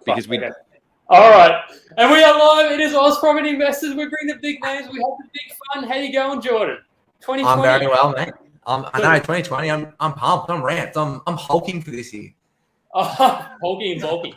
because we. Okay. All right, and we are live. It is Oz Property Investors. We bring the big names. We have the big fun. How you going, Jordan? 2020. I'm very well, mate. I know 2020. I'm pumped. I'm ramped. I'm hulking for this year. Hulking and bulking.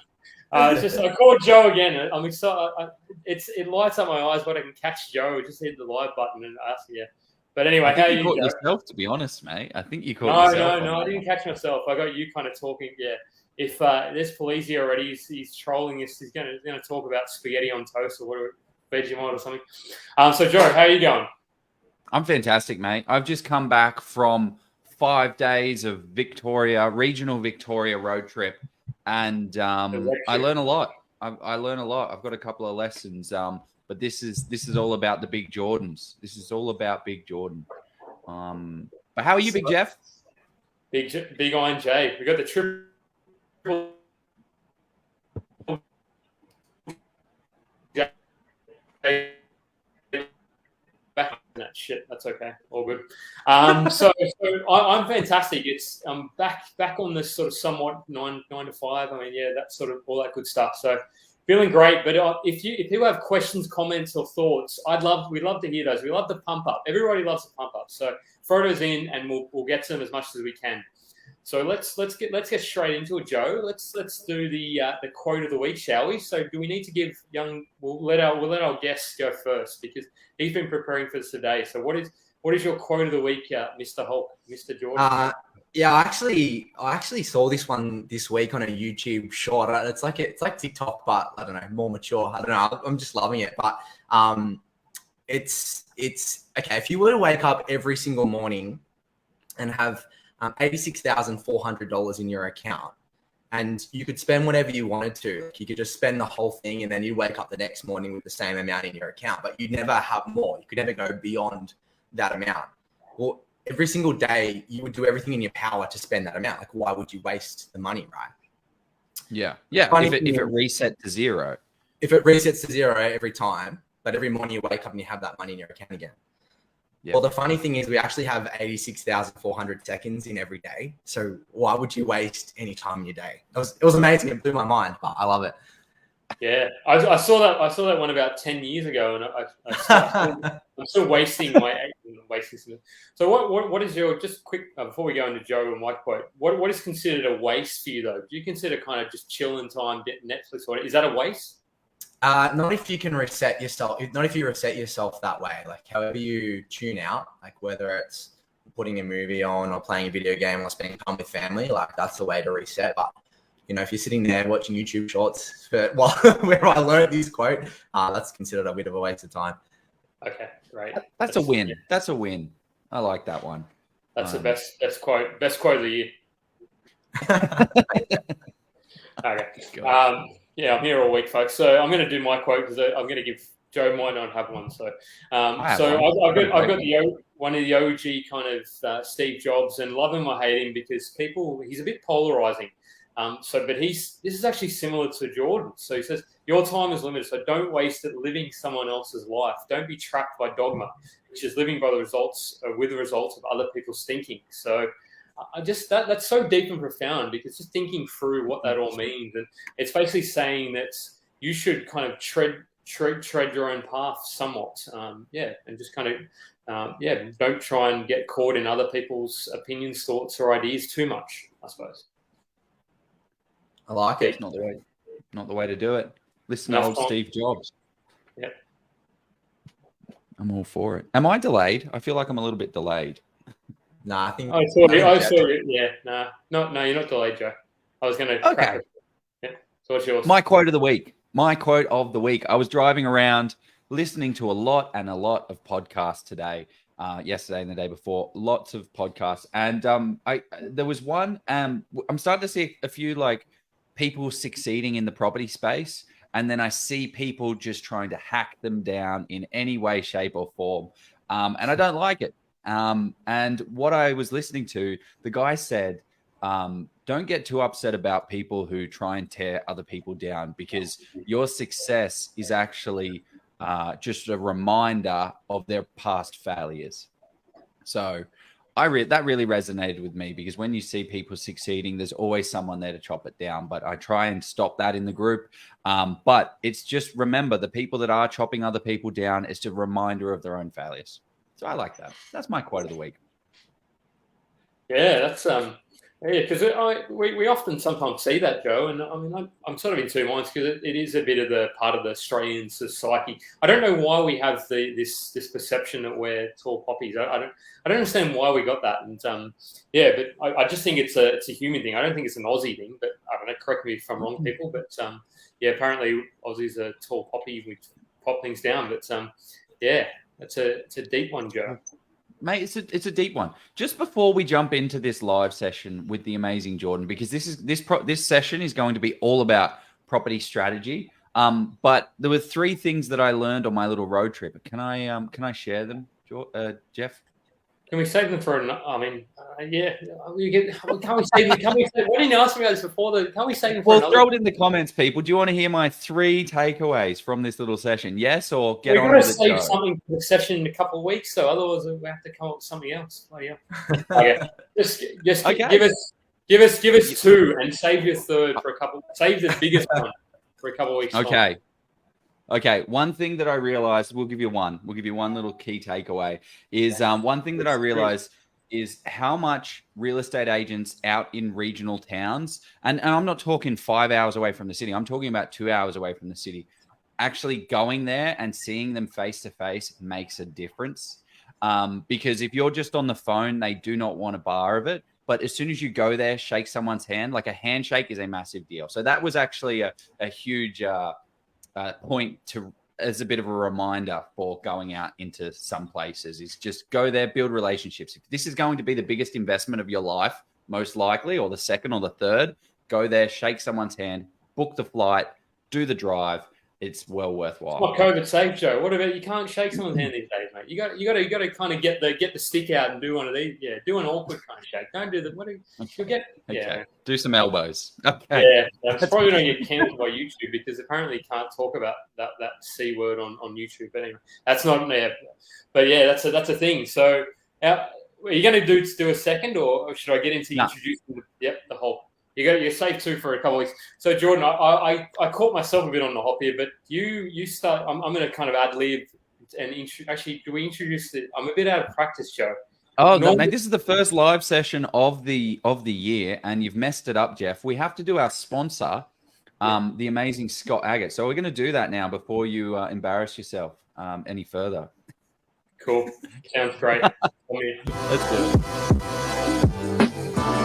It's just I called Joe again. I'm excited. It lights up my eyes, but I can catch Joe. Just hit the live button and ask you. But anyway, I think how you caught Joe? Yourself? To be honest, mate, I think you caught yourself. No, I didn't catch myself. I got you kind of talking. Yeah. If there's Polizzi already, he's trolling us. He's going to talk about spaghetti on toast or whatever, Vegemite or something. So, Joe, how are you going? I'm fantastic, mate. I've just come back from 5 days of regional Victoria road trip, and I learn a lot. I learn a lot. I've got a couple of lessons, but this is all about the big Jordans. This is all about Big Jordan. But how are you, Big Jeff? Big Iron J. We got the triple. Back on that shit. That's okay. All good. So I'm fantastic. It's back on this sort of somewhat 9 to 5. I mean, yeah, that's sort of all that good stuff. So feeling great. But if people have questions, comments, or thoughts, we'd love to hear those. We love the pump up. Everybody loves the pump up. So throw those in, and we'll get to them as much as we can. So let's get straight into it, Joe. Let's do the quote of the week, shall we? So do we need to give We'll let our guest go first because he's been preparing for this today. So what is your quote of the week, Mr. Hulk, Mr. Jordan? Yeah, I actually saw this one this week on a YouTube short. It's like TikTok, but I don't know, more mature. I don't know. I'm just loving it. But it's okay. If you were to wake up every single morning and have $86,400 in your account, and you could spend whatever you wanted to. Like you could just spend the whole thing, and then you wake up the next morning with the same amount in your account, but you'd never have more. You could never go beyond that amount. Well, every single day, you would do everything in your power to spend that amount. Like, why would you waste the money, right? Yeah. If it reset to zero. If it resets to zero every time, but every morning you wake up and you have that money in your account again. Yeah. Well, the funny thing is we actually have 86,400 seconds in every day. So why would you waste any time in your day? It was amazing. It blew my mind, but I love it. Yeah, I saw that one about 10 years ago, and I'm still wasting my wasting. So what is your, just quick before we go into Joe and my quote? What is considered a waste for you though? Do you consider kind of just chilling time, get Netflix? Or is that a waste? Not if you can reset yourself. Not if you reset yourself that way. Like however you tune out, like whether it's putting a movie on or playing a video game or spending time with family, like that's the way to reset. But you know, if you're sitting there watching YouTube shorts where I learned this quote, that's considered a bit of a waste of time. Okay, great. That's a win. Yeah. That's a win. I like that one. That's the best quote of the year. Okay. Yeah, I'm here all week, folks. So I'm going to do my quote because I'm going to give Joe might not have one. So, I've got one of the OG kind of Steve Jobs, and love him or hate him because he's a bit polarizing. But this is actually similar to Jordan. So he says, your time is limited, so don't waste it living someone else's life. Don't be trapped by dogma, which is living by the results of other people's thinking. So that's so deep and profound because just thinking through what that all means, and it's basically saying that you should kind of tread your own path somewhat, and just kind of don't try and get caught in other people's opinions, thoughts, or ideas too much, I suppose. I like it. It's not the way to do it. Listen to old Steve Jobs. Yeah. I'm all for it. Am I delayed? I feel like I'm a little bit delayed. Nah, I think I saw you. Yeah, no, you're not delayed, Joe. I was going to. Okay. Yeah. So what's yours? My quote of the week. I was driving around, listening to a lot of podcasts today, yesterday and the day before. Lots of podcasts, and there was one. I'm starting to see a few like people succeeding in the property space, and then I see people just trying to hack them down in any way, shape, or form, and I don't like it. And what I was listening to, the guy said, don't get too upset about people who try and tear other people down because your success is actually just a reminder of their past failures. So That really resonated with me, because when you see people succeeding, there's always someone there to chop it down. But I try and stop that in the group. But it's just, remember, the people that are chopping other people down, it's a reminder of their own failures. So I like that. That's my quote of the week. Yeah, that's because we often sometimes see that, Joe, and I mean I'm sort of in two minds, because it is a bit of the part of the Australian psyche. I don't know why we have this perception that we're tall poppies. I don't understand why we got that, and but I just think it's a human thing. I don't think it's an Aussie thing, but I don't know. Correct me if I'm wrong, people. But apparently Aussies are tall poppy. We pop things down, but it's a deep one, Joe. Mate, it's a deep one. Just before we jump into this live session with the amazing Jordan, because this session is going to be all about property strategy. But there were 3 things that I learned on my little road trip. Can I share them, Jeff? Can we save them for? Can't we save them? Why didn't you ask me about this before? Can't we save them for? Well, throw it in the comments, people. Do you want to hear my 3 takeaways from this little session? Yes, or get on with it? We're going to save something for the session in a couple of weeks, so otherwise we have to come up with something else. Oh yeah. Okay. Just okay. Give us 2 and save your third for a couple. Save the biggest one for a couple of weeks. Okay. Okay, one thing that I realized, we'll give you one little key takeaway, is one thing that I realized is how much real estate agents out in regional towns, and I'm not talking 5 hours away from the city, I'm talking about 2 hours away from the city, actually going there and seeing them face to face makes a difference. Because if you're just on the phone, they do not want a bar of it. But as soon as you go there, shake someone's hand, like a handshake is a massive deal. So that was actually a huge point as a bit of a reminder for going out into some places, is just go there, build relationships. If this is going to be the biggest investment of your life, most likely, or the second or the third, go there, shake someone's hand, book the flight, do the drive. It's well worthwhile. It's not COVID safe, Joe. What about, you can't shake someone's hand these days, mate? You got to kind of get the stick out and do one of these. Yeah, do an awkward kind of shake. Don't do the you'll get. Okay. Yeah, do some elbows. Okay. Yeah, that's probably going to get cancelled by YouTube, because apparently you can't talk about that C word on YouTube. But anyway, that's not there. But yeah, that's a thing. So, are you going to do a second, or should I get into introducing the whole? You're safe 2 for a couple of weeks. So Jordan, I caught myself a bit on the hop here, but you start. I'm going to kind of ad lib and actually, do we introduce it? I'm a bit out of practice, Joe. Oh no, mate! This is the first live session of the year, and you've messed it up, Jeff. We have to do our sponsor, the amazing Scott Agate. So we're going to do that now before you embarrass yourself any further. Cool. Sounds great. Let's do it.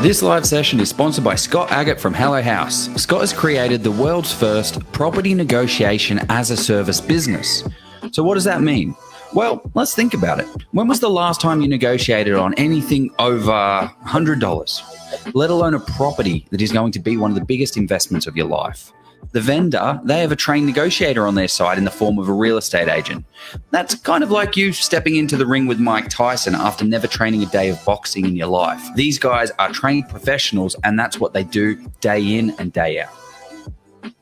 This live session is sponsored by Scott Agate from Hello House. Scott has created the world's first property negotiation as a service business. So what does that mean? Well, let's think about it. When was the last time you negotiated on anything over $100, let alone a property that is going to be one of the biggest investments of your life? The vendor, they have a trained negotiator on their side in the form of a real estate agent. That's kind of like you stepping into the ring with Mike Tyson after never training a day of boxing in your life. These guys are trained professionals, and that's what they do day in and day out.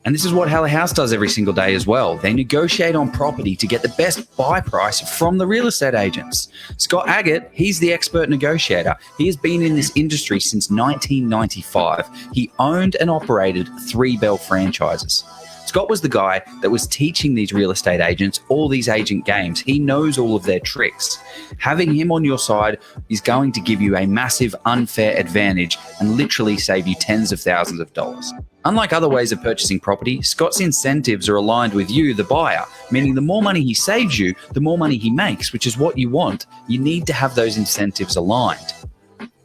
And this is what Hello House does every single day as well. They negotiate on property to get the best buy price from the real estate agents. Scott Agate, he's the expert negotiator. He has been in this industry since 1995. He owned and operated 3 Bell franchises. Scott was the guy that was teaching these real estate agents all these agent games. He knows all of their tricks. Having him on your side is going to give you a massive unfair advantage and literally save you tens of thousands of dollars. Unlike other ways of purchasing property, Scott's incentives are aligned with you, the buyer, meaning the more money he saves you, the more money he makes, which is what you want. You need to have those incentives aligned.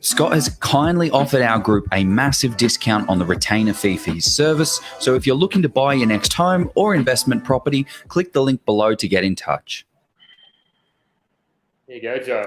Scott has kindly offered our group a massive discount on the retainer fee for his service. So if you're looking to buy your next home or investment property, click the link below to get in touch. There you go, Joe.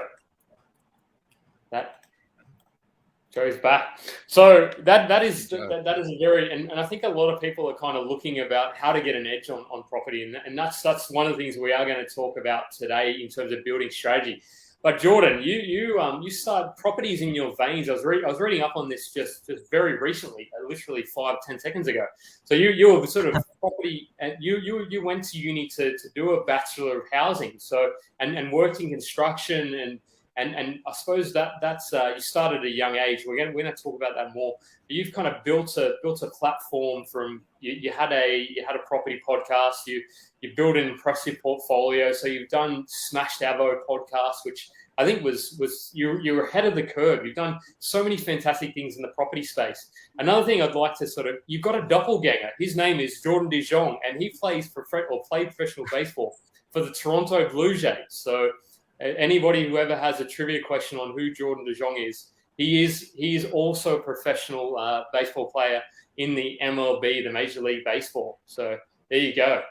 Joe's back. So that is a very, and I think a lot of people are kind of looking about how to get an edge on property, and that's one of the things we are going to talk about today in terms of building strategy. But Jordan, you start properties in your veins. I was reading up on this just very recently, literally 5-10 seconds ago. So you were sort of property, and you went to uni to do a Bachelor of Housing. So and worked in construction And I suppose that's you started at a young age. We're going to talk about that more. But you've kind of built a platform from you had a property podcast. You built an impressive portfolio. So you've done Smashed Avo podcast, which I think was you're ahead of the curve. You've done so many fantastic things in the property space. Another thing I'd like to you've got a doppelganger. His name is Jordan De Jong, and he played professional baseball for the Toronto Blue Jays. So anybody who ever has a trivia question on who Jordan De Jong is, he is also a professional baseball player in the MLB, the Major League Baseball. So there you go.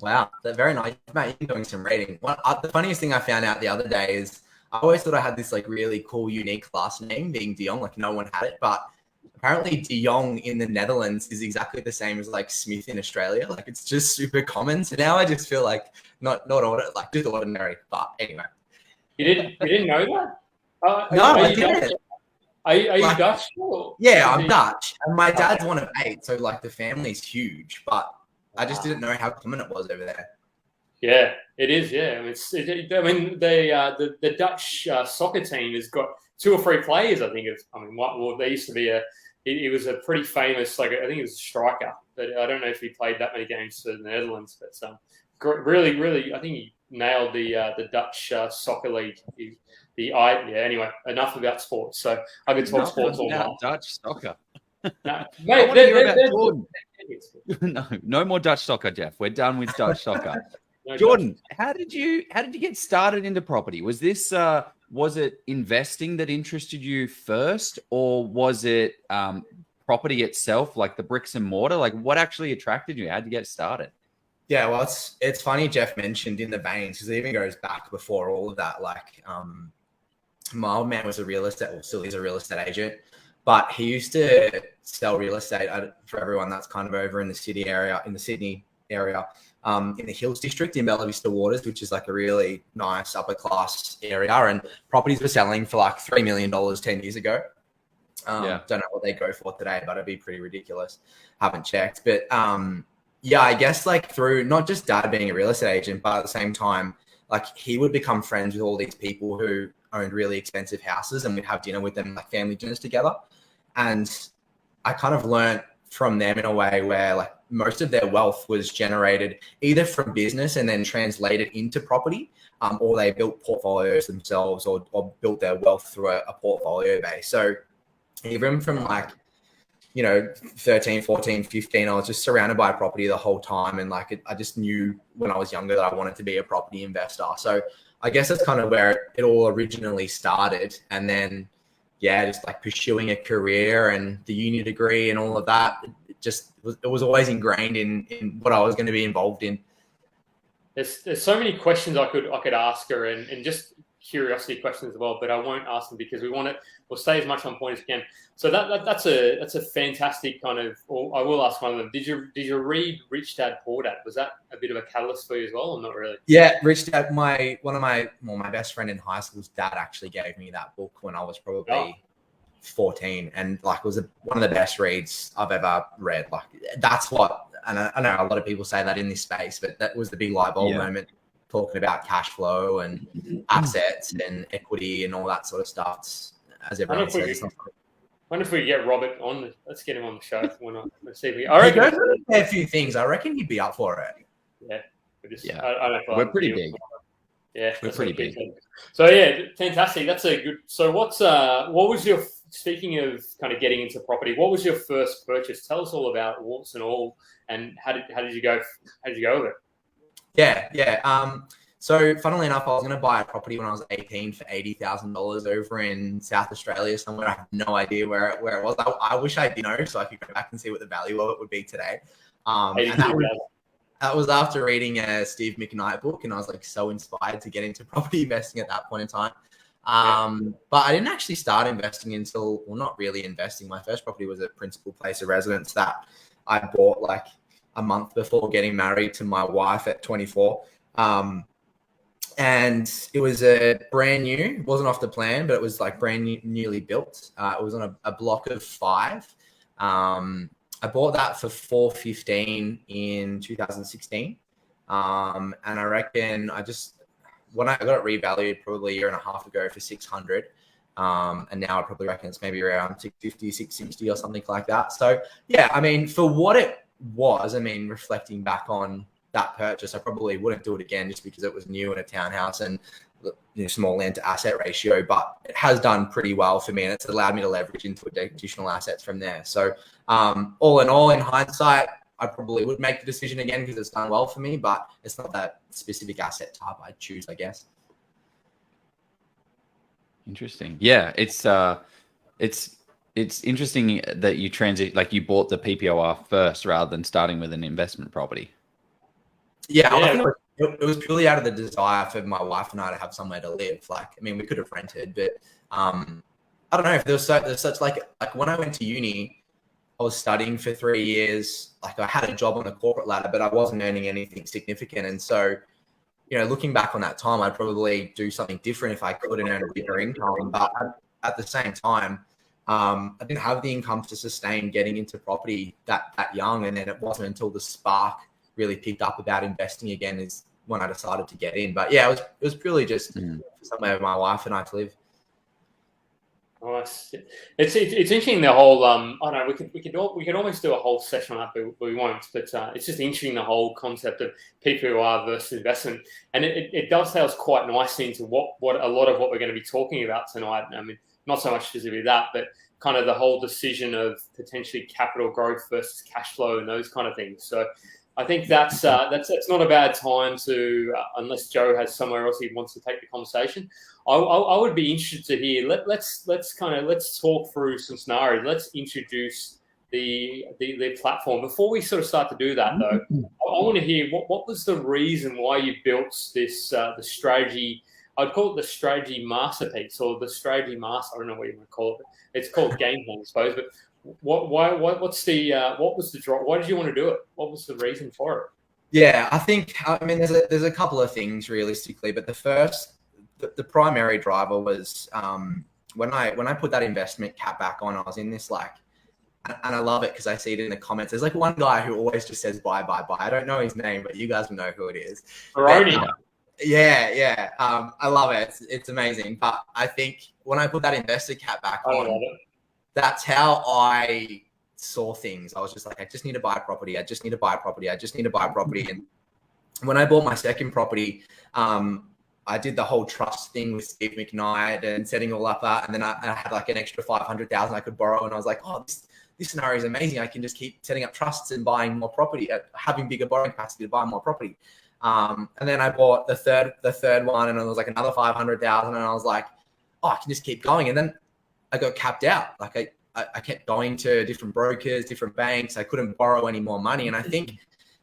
Wow, that's very nice, mate. You're doing some reading. The funniest thing I found out the other day is I always thought I had this like really cool, unique last name, being De Jong. Like no one had it, but apparently De Jong in the Netherlands is exactly the same as like Smith in Australia. Like it's just super common. So now I just feel like not just ordinary. But anyway, you didn't know that? No, I didn't. Are you Dutch? Or? Yeah, I'm Dutch, and my dad's one of 8, so like the family's huge. But I just didn't know how common it was over there. Yeah, it is. Yeah, the Dutch soccer team has got 2 or 3 players. I think there used to be he was a pretty famous, like I think he was a striker, but I don't know if he played that many games for the Netherlands. But really, really, I think he nailed the Dutch soccer league. Anyway, enough about sports. So I could talk sports all night. Dutch soccer. No, mate, no more Dutch soccer, Jeff. We're done with Dutch soccer. No, Jordan, how did you get started into property? Was this was it investing that interested you first, or was it property itself, like the bricks and mortar? Like what actually attracted you? How did you get started? Yeah, well, it's funny Jeff mentioned in the veins, because it even goes back before all of that. Like my old man was still is a real estate agent, but he used to sell real estate for everyone that's kind of over in the Sydney area, in the Hills District in Bella Vista Waters, which is like a really nice upper class area. And properties were selling for like $3 million 10 years ago. Don't know what they go for today, but it'd be pretty ridiculous. Haven't checked. But I guess like through not just dad being a real estate agent, but at the same time, like he would become friends with all these people who owned really expensive houses, and we'd have dinner with them, like family dinners together. And I kind of learned from them in a way where like most of their wealth was generated either from business and then translated into property, or they built portfolios themselves or built their wealth through a portfolio base. So even from like, 13, 14, 15, I was just surrounded by property the whole time. And like, I just knew when I was younger that I wanted to be a property investor. So I guess that's kind of where it all originally started. And then, just like pursuing a career and the uni degree and all of that, it was always ingrained in what I was going to be involved in. There's so many questions I could ask her, and just curiosity questions as well, but I won't ask them because we'll stay as much on point as we can. So that's a fantastic kind of. Or I will ask one of them. Did you read Rich Dad Poor Dad? Was that a bit of a catalyst for you as well, or not really? Yeah, Rich Dad. My best friend in high school's dad actually gave me that book when I was probably 14, and like it was one of the best reads I've ever read. Like that's what, and I know a lot of people say that in this space, but that was the big light bulb moment, talking about cash flow and assets and equity and all that sort of stuff. As everyone says. I wonder if we get Robert on. Let's get him on the show. Why not? Let's see if we. I reckon a few things. I reckon he'd be up for it. Yeah, we're pretty big. Yeah, we're pretty big. So fantastic. That's a good. So what was your? Speaking of kind of getting into property, what was your first purchase? Tell us all about warts and all, and how did you go? How did you go with it? Yeah. So funnily enough, I was going to buy a property when I was 18 for $80,000 over in South Australia somewhere. I have no idea where it was. I wish I did know so I could go back and see what the value of it would be today. And that was after reading a Steve McKnight book, and I was like so inspired to get into property investing at that point in time. But I didn't actually start investing until, well, not really investing. My first property was a principal place of residence that I bought like a month before getting married to my wife at 24. And it was a brand new, it wasn't off the plan, but it was like brand new, newly built. It was on a block of 5. I bought that for $415 in 2016. And I reckon when I got it revalued probably a year and a half ago for 600. And now I probably reckon it's maybe around 650, 660 or something like that. So yeah, I mean, for what it was, I mean, reflecting back on that purchase, I probably wouldn't do it again just because it was new in a townhouse and small land to asset ratio, but it has done pretty well for me and it's allowed me to leverage into additional assets from there. So all in all, in hindsight, I probably would make the decision again because it's done well for me, but it's not that specific asset type I'd choose, I guess. Interesting. Yeah, it's interesting that you you bought the PPOR first rather than starting with an investment property. Yeah. I think it was purely out of the desire for my wife and I to have somewhere to live. Like, I mean, we could have rented, but I don't know if there's such like when I went to uni, I was studying for 3 years. Like, I had a job on the corporate ladder, but I wasn't earning anything significant. And so, looking back on that time, I'd probably do something different if I could and earn a bigger income. But at the same time, I didn't have the income to sustain getting into property that young. And then it wasn't until the spark really picked up about investing again is when I decided to get in. But yeah, it was purely just somewhere my wife and I to live. Nice. It's interesting, the whole I don't know, we could almost do a whole session on that, but we won't. But it's just interesting, the whole concept of PPOR versus investment, and it dovetails quite nicely into what a lot of what we're going to be talking about tonight. I mean, not so much specifically that, but kind of the whole decision of potentially capital growth versus cash flow and those kind of things. So I think that's not a bad time to, unless Joe has somewhere else he wants to take the conversation. I would be interested to hear. Let's talk through some scenarios. Let's introduce the platform. Before we sort of start to do that, though, I want to hear what was the reason why you built this the strategy. I'd call it the strategy masterpiece or the strategy master. I don't know what you want to call it. It's called game plan, I suppose. But what was the draw? Why did you want to do it? What was the reason for it? Yeah, I mean, there's a couple of things realistically, but the primary driver was when I put that investment cap back on, I was in this and I love it because I see it in the comments. There's like one guy who always just says buy. I don't know his name, but you guys will know who it is. Yeah. I love it. It's amazing. But I think when I put that investor cap back on, that's how I saw things. I was just like, I just need to buy a property. And when I bought my second property, I did the whole trust thing with Steve McKnight and setting all up that. And then I had like an extra 500,000 I could borrow. And I was like, oh, this scenario is amazing. I can just keep setting up trusts and buying more property, having bigger borrowing capacity to buy more property. And then I bought the third one, and it was like another 500,000. And I was like, oh, I can just keep going. And then I got capped out. Like I kept going to different brokers, different banks. I couldn't borrow any more money. And I think,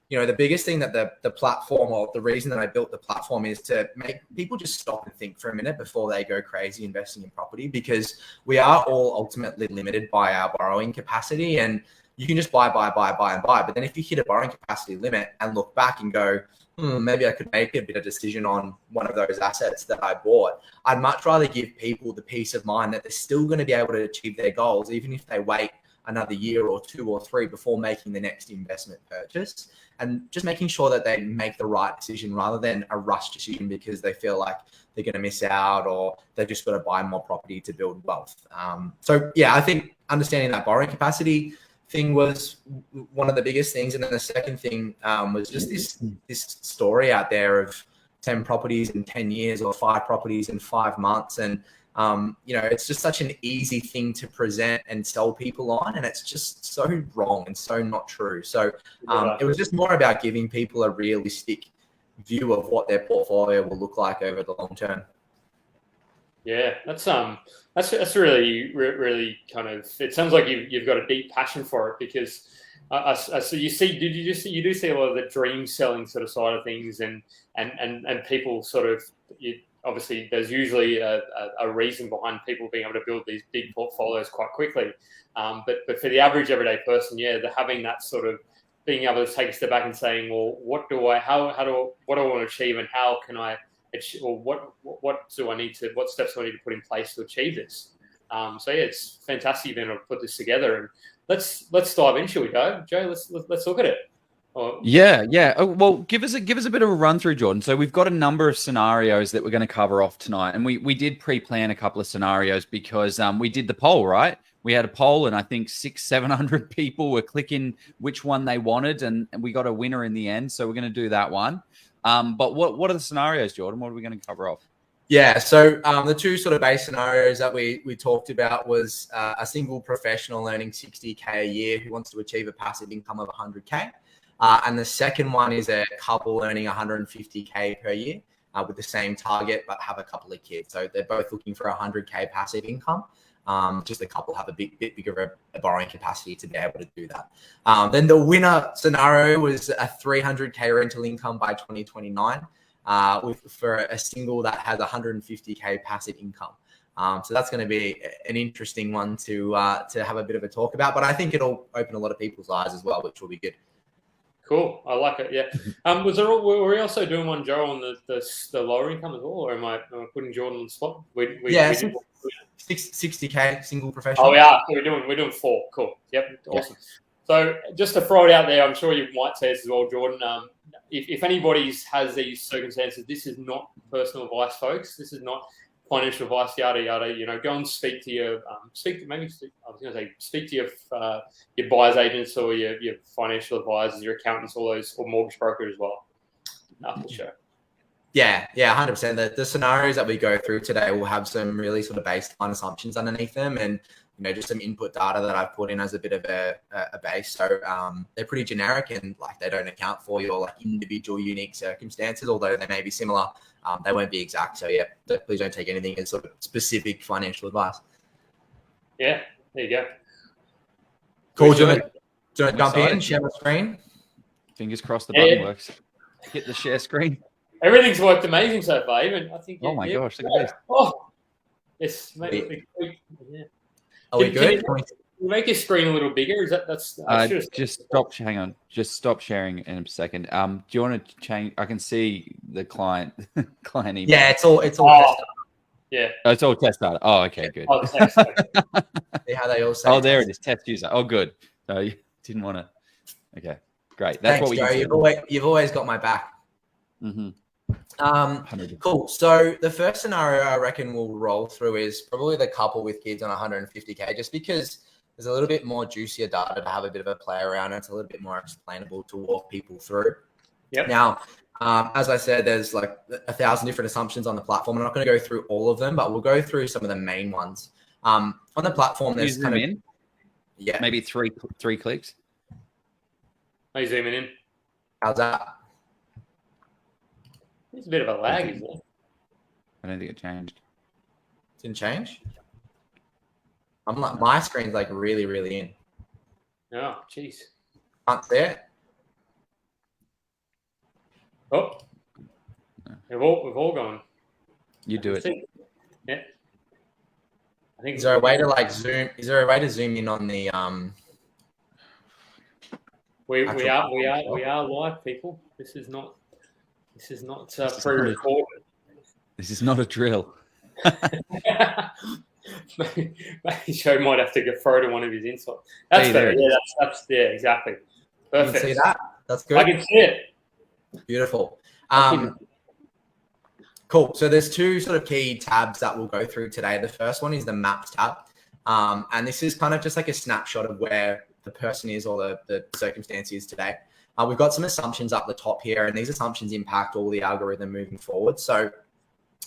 the biggest thing that the platform, or the reason that I built the platform, is to make people just stop and think for a minute before they go crazy investing in property, because we are all ultimately limited by our borrowing capacity, and you can just buy. But then if you hit a borrowing capacity limit and look back and go, maybe I could make a bit of decision on one of those assets that I bought, I'd much rather give people the peace of mind that they're still going to be able to achieve their goals, even if they wait another year or 2 or 3 before making the next investment purchase, and just making sure that they make the right decision rather than a rush decision because they feel like they're going to miss out or they've just got to buy more property to build wealth. So yeah, I think understanding that borrowing capacity thing was one of the biggest things. And then the second thing was just this story out there of 10 properties in 10 years or 5 properties in 5 months. And, it's just such an easy thing to present and sell people on. And it's just so wrong and so not true. So it was just more about giving people a realistic view of what their portfolio will look like over the long term. Yeah, that's really kind of. It sounds like you've got a deep passion for it, because so you do see a lot of the dream selling sort of side of things, and people sort of. Obviously, there's usually a reason behind people being able to build these big portfolios quite quickly, but for the average everyday person, they're having that sort of being able to take a step back and saying, well, what do I want to achieve, and how can I achieve, or what steps do I need to put in place to achieve this? It's fantastic you've been able to put this together, and let's dive in, shall we go? Joe, let's look at it. Yeah. Oh, well, give us a bit of a run through, Jordan. So we've got a number of scenarios that we're going to cover off tonight, and we did pre-plan a couple of scenarios because we did the poll, right? We had a poll, and I think 600-700 people were clicking which one they wanted, and we got a winner in the end. So we're going to do that one. But what are the scenarios, Jordan? What are we going to cover off? Yeah, so the two sort of base scenarios that we talked about was a single professional earning 60K a year who wants to achieve a passive income of 100K. And the second one is a couple earning 150K per year with the same target, but have a couple of kids. So they're both looking for 100K passive income. Just a couple have a bit bigger a borrowing capacity to be able to do that. Then the winner scenario was a 300K rental income by 2029 for a single that has 150K passive income. So that's going to be an interesting one to have a bit of a talk about. But I think it'll open a lot of people's eyes as well, which will be good. Cool, I like it. Yeah. Were we also doing one, Joe, on the lower income as well, or am I putting Jordan on the spot? We 60K single professional. Oh, yeah. So we're doing 4. Cool. Yep. Awesome. Yeah. So just to throw it out there, I'm sure you might say this as well, Jordan. If anybody has these circumstances, this is not personal advice, folks. This is not financial advice, yada yada. You know, go and speak to your speak to your buyer's agents or your financial advisors, your accountants, all those, or mortgage brokers as well. After the show. Yeah, 100%. The scenarios that we go through today will have some really sort of baseline assumptions underneath them, and just some input data that I've put in as a bit of a base. So they're pretty generic, and like they don't account for your like individual unique circumstances, although they may be similar. They won't be exact. So yeah, please don't take anything as sort of specific financial advice. Yeah, there you go. Cool. Do you want to jump in, share my screen? Fingers crossed the button works. Hit the share screen. Everything's worked amazing so far. Even I think. Oh my gosh! Look at this. Oh, it's maybe. Yeah. Are we good? Can you make your screen a little bigger? Is that's just stop? Hang on. Just stop sharing in a second. Do you want to change? I can see the client email. Yeah, it's all. Yeah. Oh, it's all test data. Oh, okay, good. Oh, test. See how they all say. Oh, there it is. Test user. Oh, good. So you didn't want to. Okay, great. That's Thanks, what we. Joe. You've always got my back. Mm-hmm. Cool. So the first scenario I reckon we'll roll through is probably the couple with kids on 150K, just because there's a little bit more juicier data to have a bit of a play around. It's a little bit more explainable to walk people through. Yep. Now, as I said, there's like 1,000 different assumptions on the platform. I'm not going to go through all of them, but we'll go through some of the main ones. On the platform, there's maybe three clicks. Are you zooming in? How's that? It's a bit of a lag, isn't it? I don't think it changed. Didn't change? I'm like, my screen's like really, really in. Oh, jeez. Can't see it. Oh, we've all gone. You do it. Yeah. I think. Is there a way to like zoom? Is there a way to zoom in on the We are live, people. This is not pre-recorded. This is not a drill. Maybe Joe might have to throw to one of his insights. That's better. Yeah, that's exactly. Perfect. You can see that? That's good. I can see it. Beautiful. Cool. So there's two sort of key tabs that we'll go through today. The first one is the Maps tab. And this is kind of just like a snapshot of where the person is or the circumstance is today. We've got some assumptions up the top here, and these assumptions impact all the algorithm moving forward. So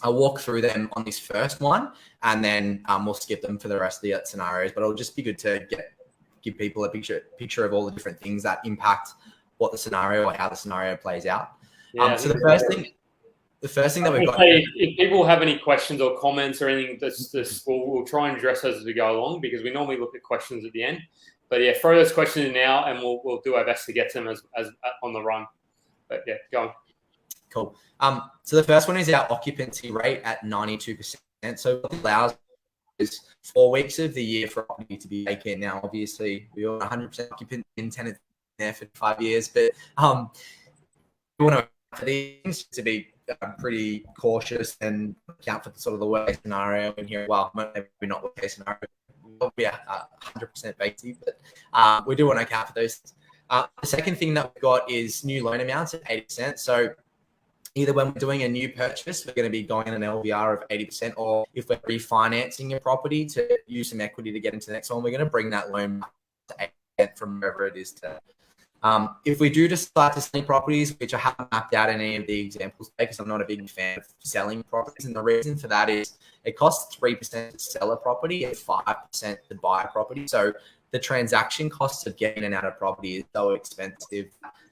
I'll walk through them on this first one, and then we'll skip them for the rest of the scenarios. But it'll just be good to give people a picture of all the different things that impact what the scenario or how the scenario plays out. Yeah, so the first thing that we've got. If people have any questions or comments or anything, we'll try and address those as we go along, because we normally look at questions at the end. But yeah, throw those questions in now, and we'll do our best to get to them as on the run. But yeah, go on. Cool. So the first one is our occupancy rate at 92%. So what it allows is 4 weeks of the year for property to be vacant. Now, obviously, we are 100% occupant in tenants there for 5 years, but we want to for these to be pretty cautious and account for sort of the worst scenario in here. Well, maybe not the case scenario. We'll be 100% vacancy, but we do want to account for those. The second thing that we've got is new loan amounts at 80%. So either when we're doing a new purchase, we're going to be going in an LVR of 80%, or if we're refinancing your property to use some equity to get into the next one, we're going to bring that loan back to 80% from wherever it is today. If we do decide to sell properties, which I haven't mapped out in any of the examples today because I'm not a big fan of selling properties, and the reason for that is it costs 3% to sell a property and 5% to buy a property. So the transaction costs of getting in and out of property is so expensive.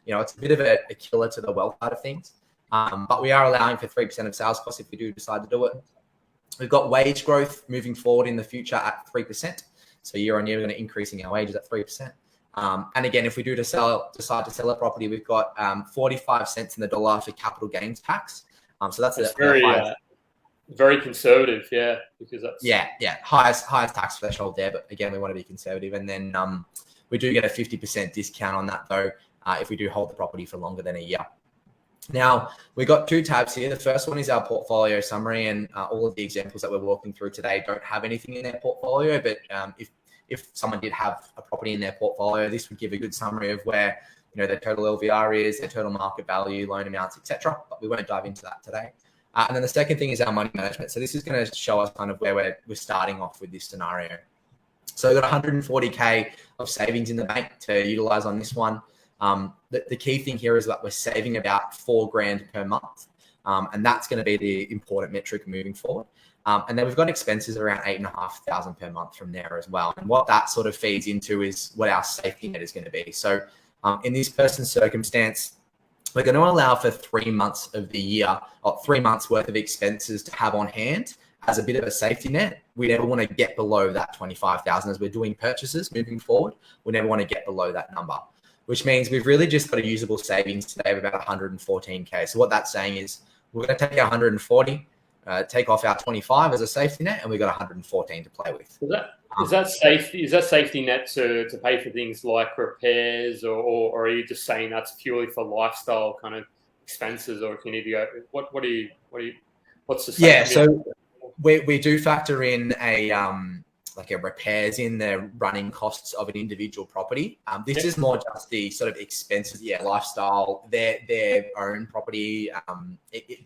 It's a bit of a killer to the wealth side of things. But we are allowing for 3% of sales costs if we do decide to do it. We've got wage growth moving forward in the future at 3%. So year on year, we're going to increasing our wages at 3%. And again, if we do decide to sell a property, we've got 45 cents in the dollar for capital gains tax. So that's very conservative, yeah, because that's highest tax threshold there. But again, we want to be conservative, and then we do get a 50% discount on that though if we do hold the property for longer than a year. Now, we've got two tabs here. The first one is our portfolio summary, and all of the examples that we're walking through today don't have anything in their portfolio, but if someone did have a property in their portfolio, this would give a good summary of where their total LVR is, their total market value, loan amounts, etc. But we won't dive into that today. And then the second thing is our money management. So this is going to show us kind of where we're starting off with this scenario. So we've got 140K of savings in the bank to utilize on this one. The key thing here is that we're saving about $4,000 per month. And that's going to be the important metric moving forward. And then we've got expenses around $8,500 per month from there as well. And what that sort of feeds into is what our safety net is going to be. So in this person's circumstance, we're going to allow for 3 months of the year, or 3 months worth of expenses to have on hand as a bit of a safety net. We never want to get below that 25,000 as we're doing purchases moving forward. We never want to get below that number, which means we've really just got a usable savings today of about 114K. So what that's saying is we're going to take our 140, take off our 25 as a safety net, and we've got 114 to play with. Is that safety net to pay for things like repairs, or are you just saying that's purely for lifestyle kind of expenses, or if you need to go, what's the safety net? So we do factor in a repairs in the running costs of an individual property. This is more just the sort of expenses, lifestyle, their own property.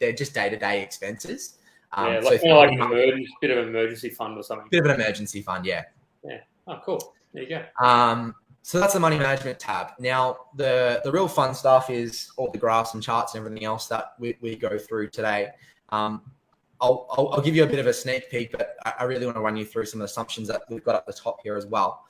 They're just day-to-day expenses. Like a bit of an emergency fund or something. Bit of an emergency fund, yeah. Yeah. Oh, cool. There you go. So that's the money management tab. Now, the real fun stuff is all the graphs and charts and everything else that we go through today. I'll give you a bit of a sneak peek, but I really want to run you through some assumptions that we've got at the top here as well.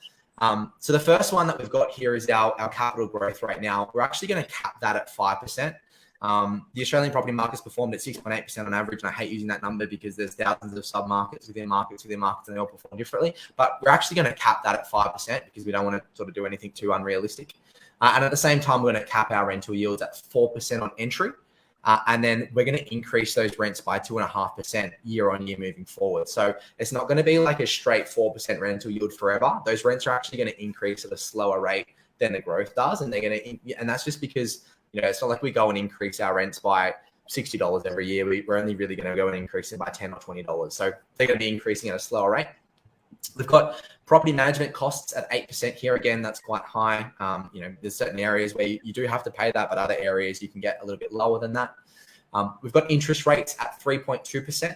So the first one that we've got here is our capital growth right now. We're actually going to cap that at 5%. The Australian property market's performed at 6.8% on average, and I hate using that number because there's thousands of sub-markets within markets, and they all perform differently. But we're actually going to cap that at 5% because we don't want to sort of do anything too unrealistic. And at the same time, we're going to cap our rental yields at 4% on entry. And then we're going to increase those rents by 2.5% year on year moving forward. So it's not going to be like a straight 4% rental yield forever. Those rents are actually going to increase at a slower rate than the growth does. And and that's just because, it's not like we go and increase our rents by $60 every year. We're only really going to go and increase it by $10 or $20. So they're going to be increasing at a slower rate. We've got property management costs at 8% here. Again, that's quite high. There's certain areas where you do have to pay that, but other areas you can get a little bit lower than that. We've got interest rates at 3.2%.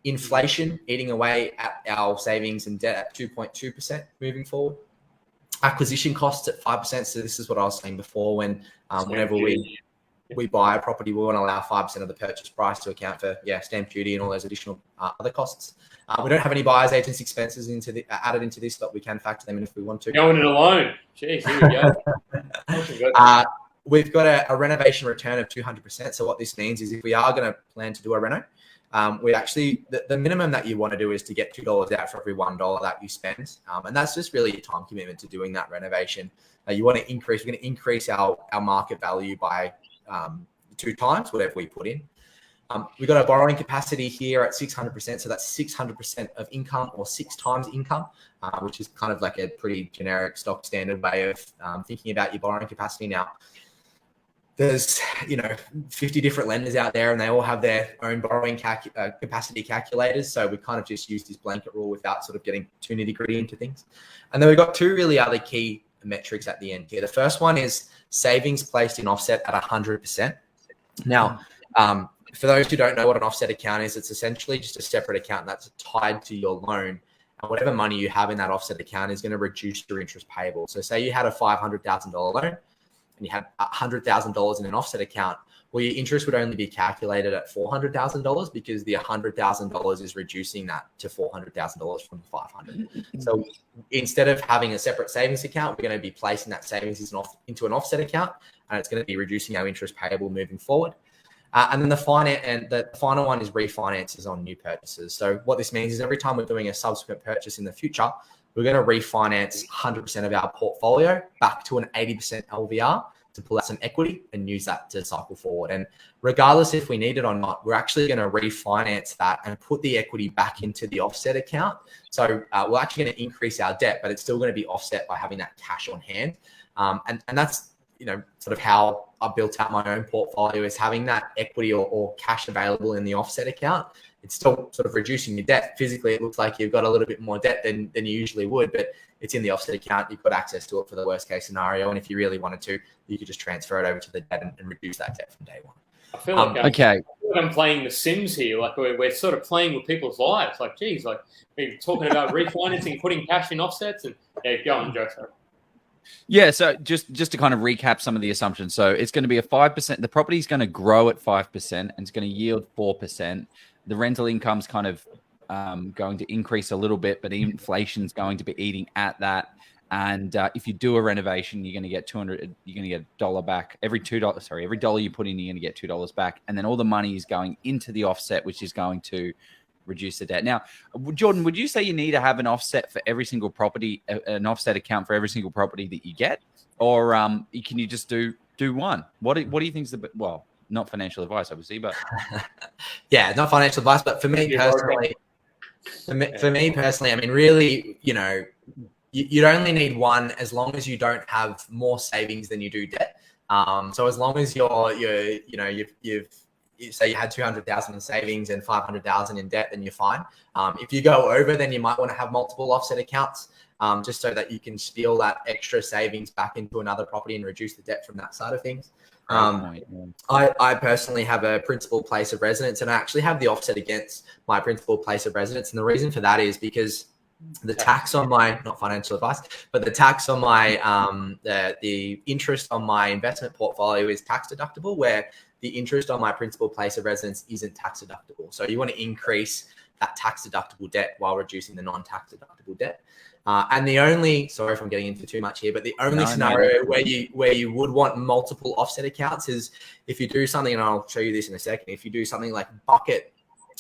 Inflation eating away at our savings and debt at 2.2% moving forward. Acquisition costs at 5%. So this is what I was saying before, whenever we buy a property, we want to allow 5% of the purchase price to account for stamp duty and all those additional other costs. We don't have any buyer's agents expenses added into this, but we can factor them in if we want to. Going it alone. Jeez, here we go. We've got a renovation return of 200%. So what this means is if we are going to plan to do a reno, we actually, the minimum that you want to do is to get $2 out for every $1 that you spend. And that's just really a time commitment to doing that renovation. We're going to increase our market value by 2 times whatever we put in. We've got a borrowing capacity here at 600%. So that's 600% of income or 6 times income, which is kind of like a pretty generic stock standard way of thinking about your borrowing capacity. Now, there's 50 different lenders out there, and they all have their own borrowing capacity calculators. So we kind of just use this blanket rule without sort of getting too nitty gritty into things. And then we've got 2 really other key metrics at the end here. The first one is savings placed in offset at 100%. Now, for those who don't know what an offset account is, it's essentially just a separate account that's tied to your loan. And whatever money you have in that offset account is going to reduce your interest payable. So say you had a $500,000 loan and you had $100,000 in an offset account. Well, your interest would only be calculated at $400,000 because the $100,000 is reducing that to $400,000 from the $500,000. So instead of having a separate savings account, we're going to be placing that savings into an offset account, and it's going to be reducing our interest payable moving forward. And then the final one is refinances on new purchases. So what this means is every time we're doing a subsequent purchase in the future, we're going to refinance 100% of our portfolio back to an 80% LVR to pull out some equity and use that to cycle forward. And regardless if we need it or not, we're actually going to refinance that and put the equity back into the offset account. So we're actually going to increase our debt, but it's still going to be offset by having that cash on hand. And that's, sort of how I built out my own portfolio, is having that equity or cash available in the offset account. It's still sort of reducing your debt. Physically, it looks like you've got a little bit more debt than you usually would, but it's in the offset account. You've got access to it for the worst case scenario. And if you really wanted to, you could just transfer it over to the debt and reduce that debt from day one. I feel like I'm playing The Sims here. Like we're sort of playing with people's lives. Like, geez, like we're talking about refinancing, putting cash in offsets, and go on, Joe. Sorry. Yeah, so just to kind of recap some of the assumptions. So it's going to be a 5%. The property is going to grow at 5% and it's going to yield 4%. The rental income's kind of going to increase a little bit, but inflation's going to be eating at that. And if you do a renovation, you're going to get $200. You're going to get $1 back every $2. Sorry, every dollar you put in, you're going to get $2 back, and then all the money is going into the offset, which is going to reduce the debt. Now, Jordan, would you say you need to have an offset for every single property, an offset account for every single property that you get, or can you just do one? What do you think is well, not financial advice, obviously, but yeah, not financial advice, but for me personally, I mean, really, you'd only need one as long as you don't have more savings than you do debt. So as long as you've say you had 200,000 in savings and 500,000 in debt, then you're fine. If you go over, then you might want to have multiple offset accounts, just so that you can steal that extra savings back into another property and reduce the debt from that side of things. I personally have a principal place of residence, and I actually have the offset against my principal place of residence. And the reason for that is because the tax on my, not financial advice, but the tax on my, the interest on my investment portfolio is tax deductible, where the interest on my principal place of residence isn't tax deductible. So you want to increase that tax deductible debt while reducing the non-tax deductible debt. And the only, sorry if I'm getting into too much here, but the only scenario where you would want multiple offset accounts is if you do something, and I'll show you this in a second, if you do something like bucket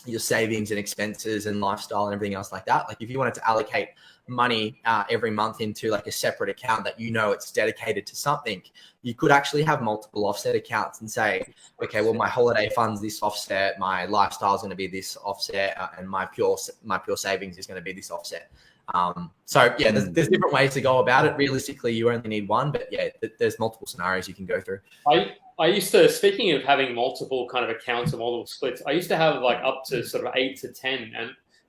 your savings and expenses and lifestyle and everything else like that. Like if you wanted to allocate money every month into like a separate account that it's dedicated to something, you could actually have multiple offset accounts and say, okay, well, my holiday fund's this offset, my lifestyle is going to be this offset, and my pure savings is going to be this offset. So yeah, there's different ways to go about it. Realistically, you only need one, but yeah, there's multiple scenarios you can go through. I used to, speaking of having multiple kind of accounts and multiple splits, I used to have like up to sort of 8 to 10,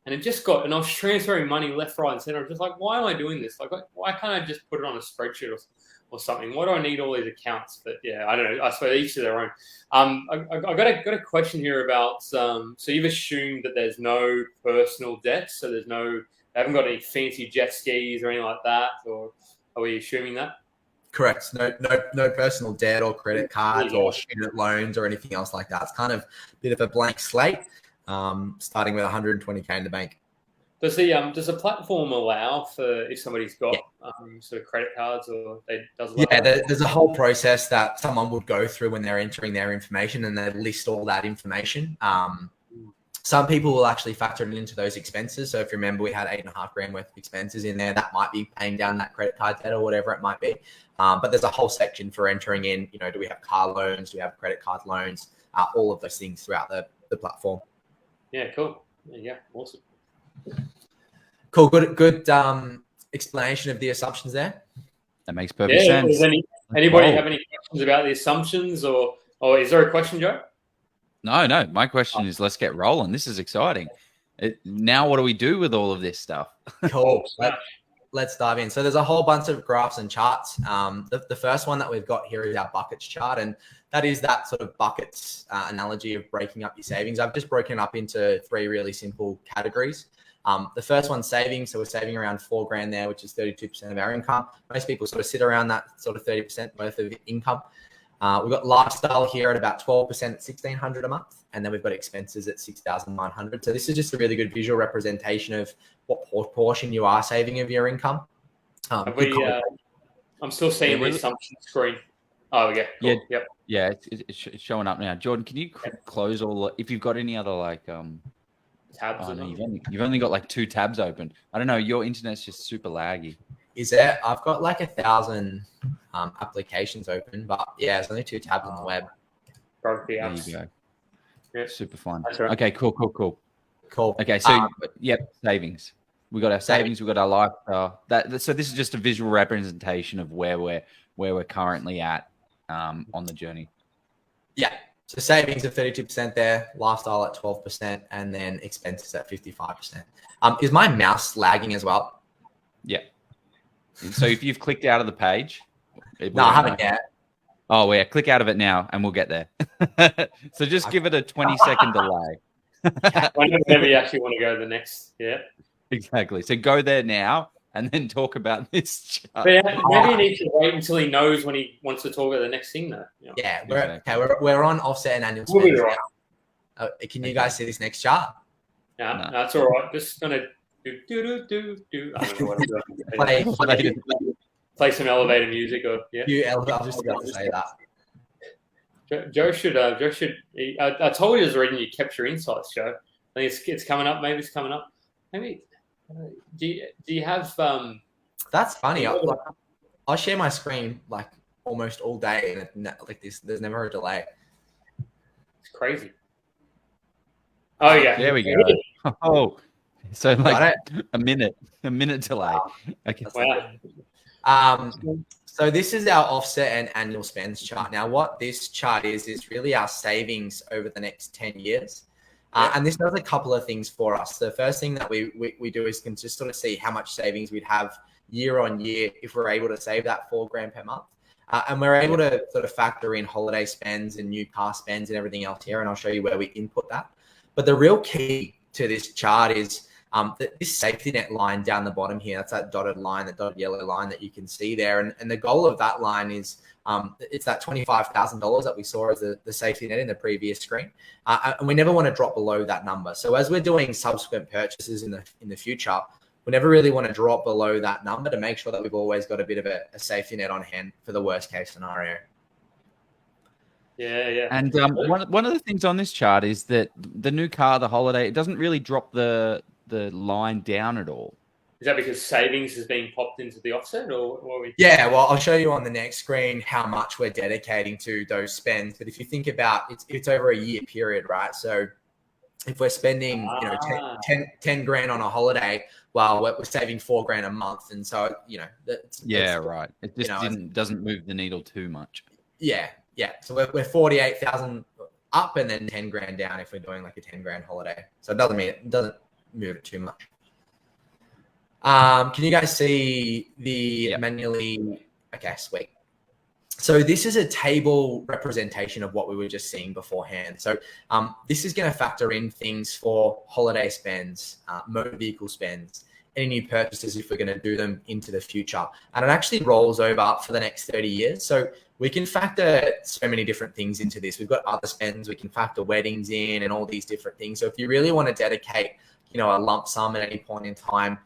and it just got, and I was transferring money left, right, and center. I was just like, why am I doing this? Like, why can't I just put it on a spreadsheet or something? Why do I need all these accounts? But yeah, I don't know. I suppose each to their own. I got a question here about, so you've assumed that there's no personal debt, so they haven't got any fancy jet skis or anything like that, or are we assuming that? Correct. No personal debt or credit cards or student loans or anything else like that. It's kind of a bit of a blank slate, starting with 120K in the bank. Does the platform allow for if somebody's got sort of credit cards or there's a whole process that someone would go through when they're entering their information, and they list all that information. Some people will actually factor it into those expenses. So if you remember, we had $8,500 worth of expenses in there. That might be paying down that credit card debt or whatever it might be. But there's a whole section for entering in, do we have car loans? Do we have credit card loans? All of those things throughout the platform. Yeah, cool. Yeah, awesome. Cool. Good explanation of the assumptions there. That makes perfect sense. Does anybody have any questions about the assumptions, or is there a question, Joe? No. My question is, let's get rolling. This is exciting. Now, what do we do with all of this stuff? Cool. let's dive in. So there's a whole bunch of graphs and charts. The first one that we've got here is our buckets chart, and that is that sort of buckets analogy of breaking up your savings. I've just broken it up into 3 really simple categories. The first one's savings. So we're saving around $4,000 there, which is 32% of our income. Most people sort of sit around that sort of 30% worth of income. We've got lifestyle here at about 12% at $1,600 a month. And then we've got expenses at $6,900. So this is just a really good visual representation of what portion you are saving of your income. I'm still seeing the assumption screen. Oh, yeah. Cool. Yep. Yeah, it's showing up now. Jordan, can you close all, if you've got any other like tabs? Oh, no, you've only got like 2 tabs open. I don't know. Your internet's just super laggy. Is there? I've got like 1,000 applications open, but yeah, there's only 2 tabs on the web. There you go. Yep. Super fun. That's right. Okay, cool. Cool. Okay, so savings. We got our savings. We got our lifestyle. So this is just a visual representation of where we're currently at on the journey. Yeah. So savings of 32% there, lifestyle at 12%, and then expenses at 55%. Is my mouse lagging as well? Yeah. So if you've clicked out of the page, no, I haven't yet. Oh, yeah. Click out of it now and we'll get there. So just give it a 20-second delay. Whenever you actually want to go to the next. Yeah. Exactly. So go there now and then talk about this chart. But maybe you need to wait until he knows when he wants to talk about the next thing, though. Yeah. We're on offset and annual spend now. Can you guys see this next chart? Yeah, no. That's all right. Just going to do. I don't know what I'm doing. Play some elevator music or I was just about to say that. Joe should. I told you I was reading you capture insights, Joe. I think it's coming up. Maybe it's coming up. Maybe. Do you have? That's funny. I'll share my screen like almost all day, and like this, there's never a delay. It's crazy. Oh yeah. There we go. Oh, so like a minute delay. Okay. Wow. So this is our offset and annual spends chart. Now, what this chart is really our savings over the next 10 years. And this does a couple of things for us. The first thing that we do is can just sort of see how much savings we'd have year on year if we're able to save that $4,000 per month. And we're able to sort of factor in holiday spends and new car spends and everything else here. And I'll show you where we input that. But the real key to this chart is this safety net line down the bottom here. That's that dotted line, that dotted yellow line that you can see there. And the goal of that line is it's that $25,000 that we saw as the safety net in the previous screen. And we never want to drop below that number. So as we're doing subsequent purchases in the future, we never really want to drop below that number to make sure that we've always got a bit of a safety net on hand for the worst case scenario. Yeah. And one of the things on this chart is that the new car, the holiday, it doesn't really drop the line down at all. Is that because savings is being popped into the offset, or Yeah, well, I'll show you on the next screen how much we're dedicating to those spends. But if you think about it's over a year period, right? So if we're spending 10 grand on a holiday, well, we're saving $4,000 a month, and so that's right. It just doesn't move the needle too much. Yeah. So we're 48,000 up, and then 10 grand down if we're doing like a 10 grand holiday. So it doesn't move it too much. Can you guys see the manually? Okay, sweet. So this is a table representation of what we were just seeing beforehand. So this is going to factor in things for holiday spends, motor vehicle spends, any new purchases if we're going to do them into the future. And it actually rolls over for the next 30 years. So we can factor so many different things into this. We've got other spends. We can factor weddings in and all these different things. So if you really want to dedicate, a lump sum at any point in time,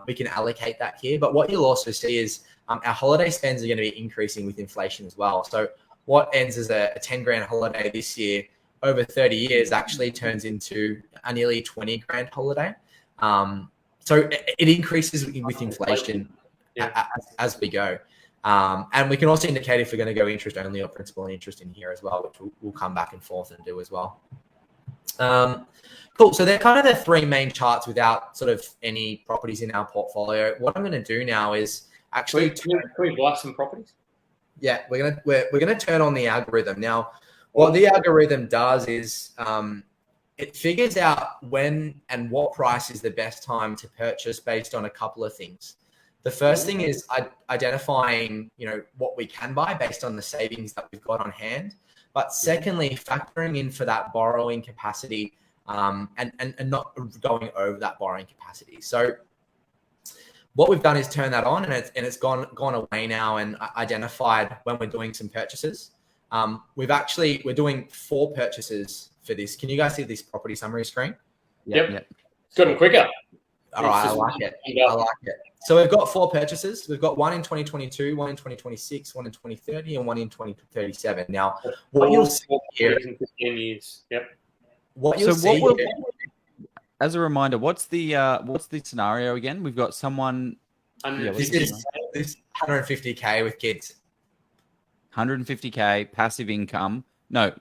we can allocate that here. But what you'll also see is our holiday spends are going to be increasing with inflation as well. So what ends as a 10 grand holiday this year over 30 years actually turns into a nearly 20 grand holiday. So it increases with inflation as we go. And we can also indicate if we're going to go interest only or principal and interest in here as well, which we'll come back and forth and do as well. Cool. So they're kind of the 3 main charts without sort of any properties in our portfolio. What I'm going to do now is actually can we buy some properties? Yeah, we're gonna turn on the algorithm now. What the algorithm does is it figures out when and what price is the best time to purchase based on a couple of things. The first thing is identifying, what we can buy based on the savings that we've got on hand. But secondly, factoring in for that borrowing capacity and not going over that borrowing capacity. So what we've done is turn that on, and it's gone away now, and identified when we're doing some purchases. We're doing 4 purchases for this. Can you guys see this property summary screen? Yep. It's gotten quicker. All right, I like it. So we've got 4 purchases. We've got one in 2022, one in 2026, one in 2030, and one in 2037. Now, what you'll see here, 15 years. Yep. As a reminder, what's the scenario again? We've got someone. This is 150K with kids. 150K passive income. No,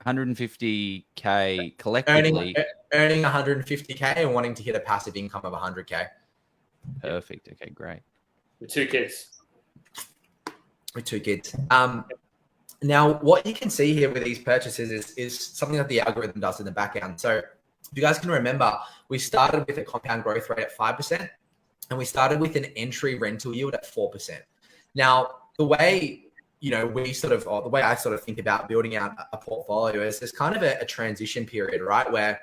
150K collectively. Earning 150K and wanting to hit a passive income of 100K. Perfect. Okay, great. With 2 kids. Now, what you can see here with these purchases is something that the algorithm does in the back end. So if you guys can remember, we started with a compound growth rate at 5%, and we started with an entry rental yield at 4%. Now, the way the way I sort of think about building out a portfolio is there's kind of a transition period, right? Where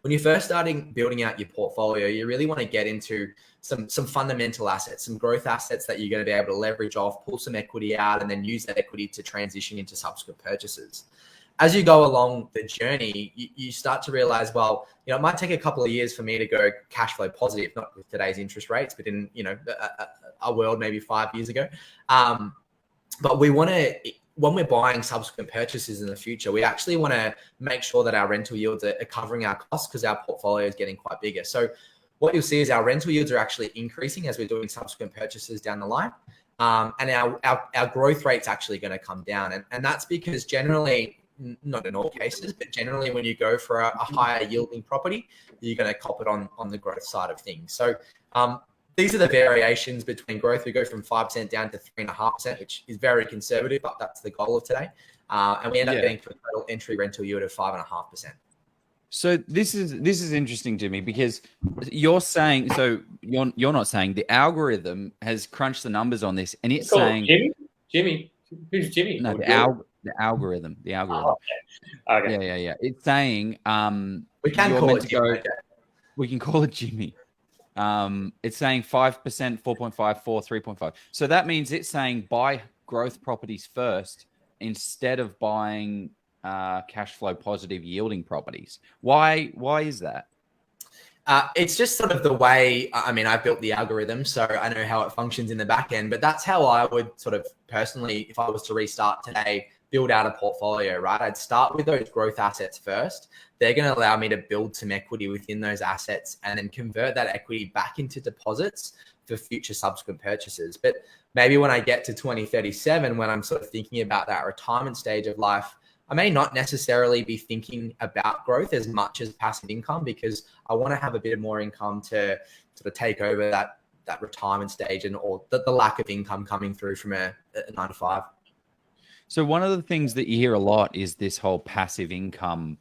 when you're first starting building out your portfolio, you really want to get into some fundamental assets, some growth assets that you're going to be able to leverage off, pull some equity out, and then use that equity to transition into subsequent purchases. As you go along the journey, you start to realize, well, it might take a couple of years for me to go cash flow positive, not with today's interest rates, but in, a world maybe 5 years ago. But we want to, when we're buying subsequent purchases in the future, we actually want to make sure that our rental yields are covering our costs, because our portfolio is getting quite bigger. So what you'll see is our rental yields are actually increasing as we're doing subsequent purchases down the line. And our growth rate's actually going to come down. And that's because generally, not in all cases, but generally when you go for a higher yielding property, you're going to cop it on the growth side of things. So these are the variations between growth. We go from 5% down to 3.5%, which is very conservative, but that's the goal of today. And we end up getting to a total entry rental yield of 5.5%. So this is interesting to me, because you're saying, so you're not saying, the algorithm has crunched the numbers on this, and it's saying Jimmy. Who's Jimmy? No, the algorithm. Oh, okay. Yeah. It's saying we can call it Jimmy. We can call it Jimmy. It's saying 5%, 4.5, 4, 3.5. So that means it's saying buy growth properties first instead of buying cash flow positive yielding properties. Why is that? It's just sort of the way, I built the algorithm, so I know how it functions in the back end, but that's how I would sort of personally, if I was to restart today, build out a portfolio, right? I'd start with those growth assets first. They're going to allow me to build some equity within those assets and then convert that equity back into deposits for future subsequent purchases. But maybe when I get to 2037, when I'm sort of thinking about that retirement stage of life, I may not necessarily be thinking about growth as much as passive income, because I want to have a bit more income to sort of take over that retirement stage or the lack of income coming through from a 9 to 5. So one of the things that you hear a lot is this whole passive income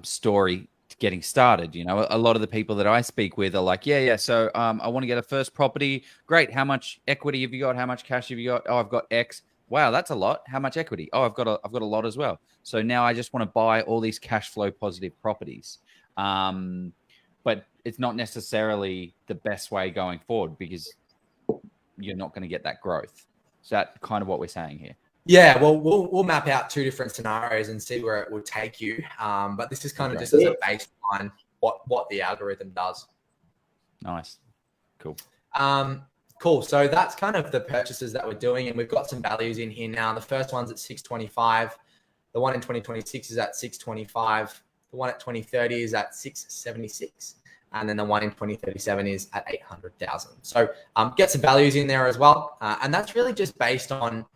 story getting started. A lot of the people that I speak with are like, so I want to get a first property. Great. How much equity have you got? How much cash have you got? Oh, I've got X. Wow, that's a lot. How much equity? Oh, I've got a lot as well. So now I just want to buy all these cash flow positive properties. But it's not necessarily the best way going forward, because you're not going to get that growth. Is that kind of what we're saying here? Yeah, well, we'll map out 2 different scenarios and see where it will take you. But this is kind of just as a baseline what the algorithm does. Nice. Cool. Cool. So that's kind of the purchases that we're doing, and we've got some values in here now. The first one's at 625. The one in 2026 is at 625. The one at 2030 is at 676. And then the one in 2037 is at 800,000. So get some values in there as well. And that's really just based on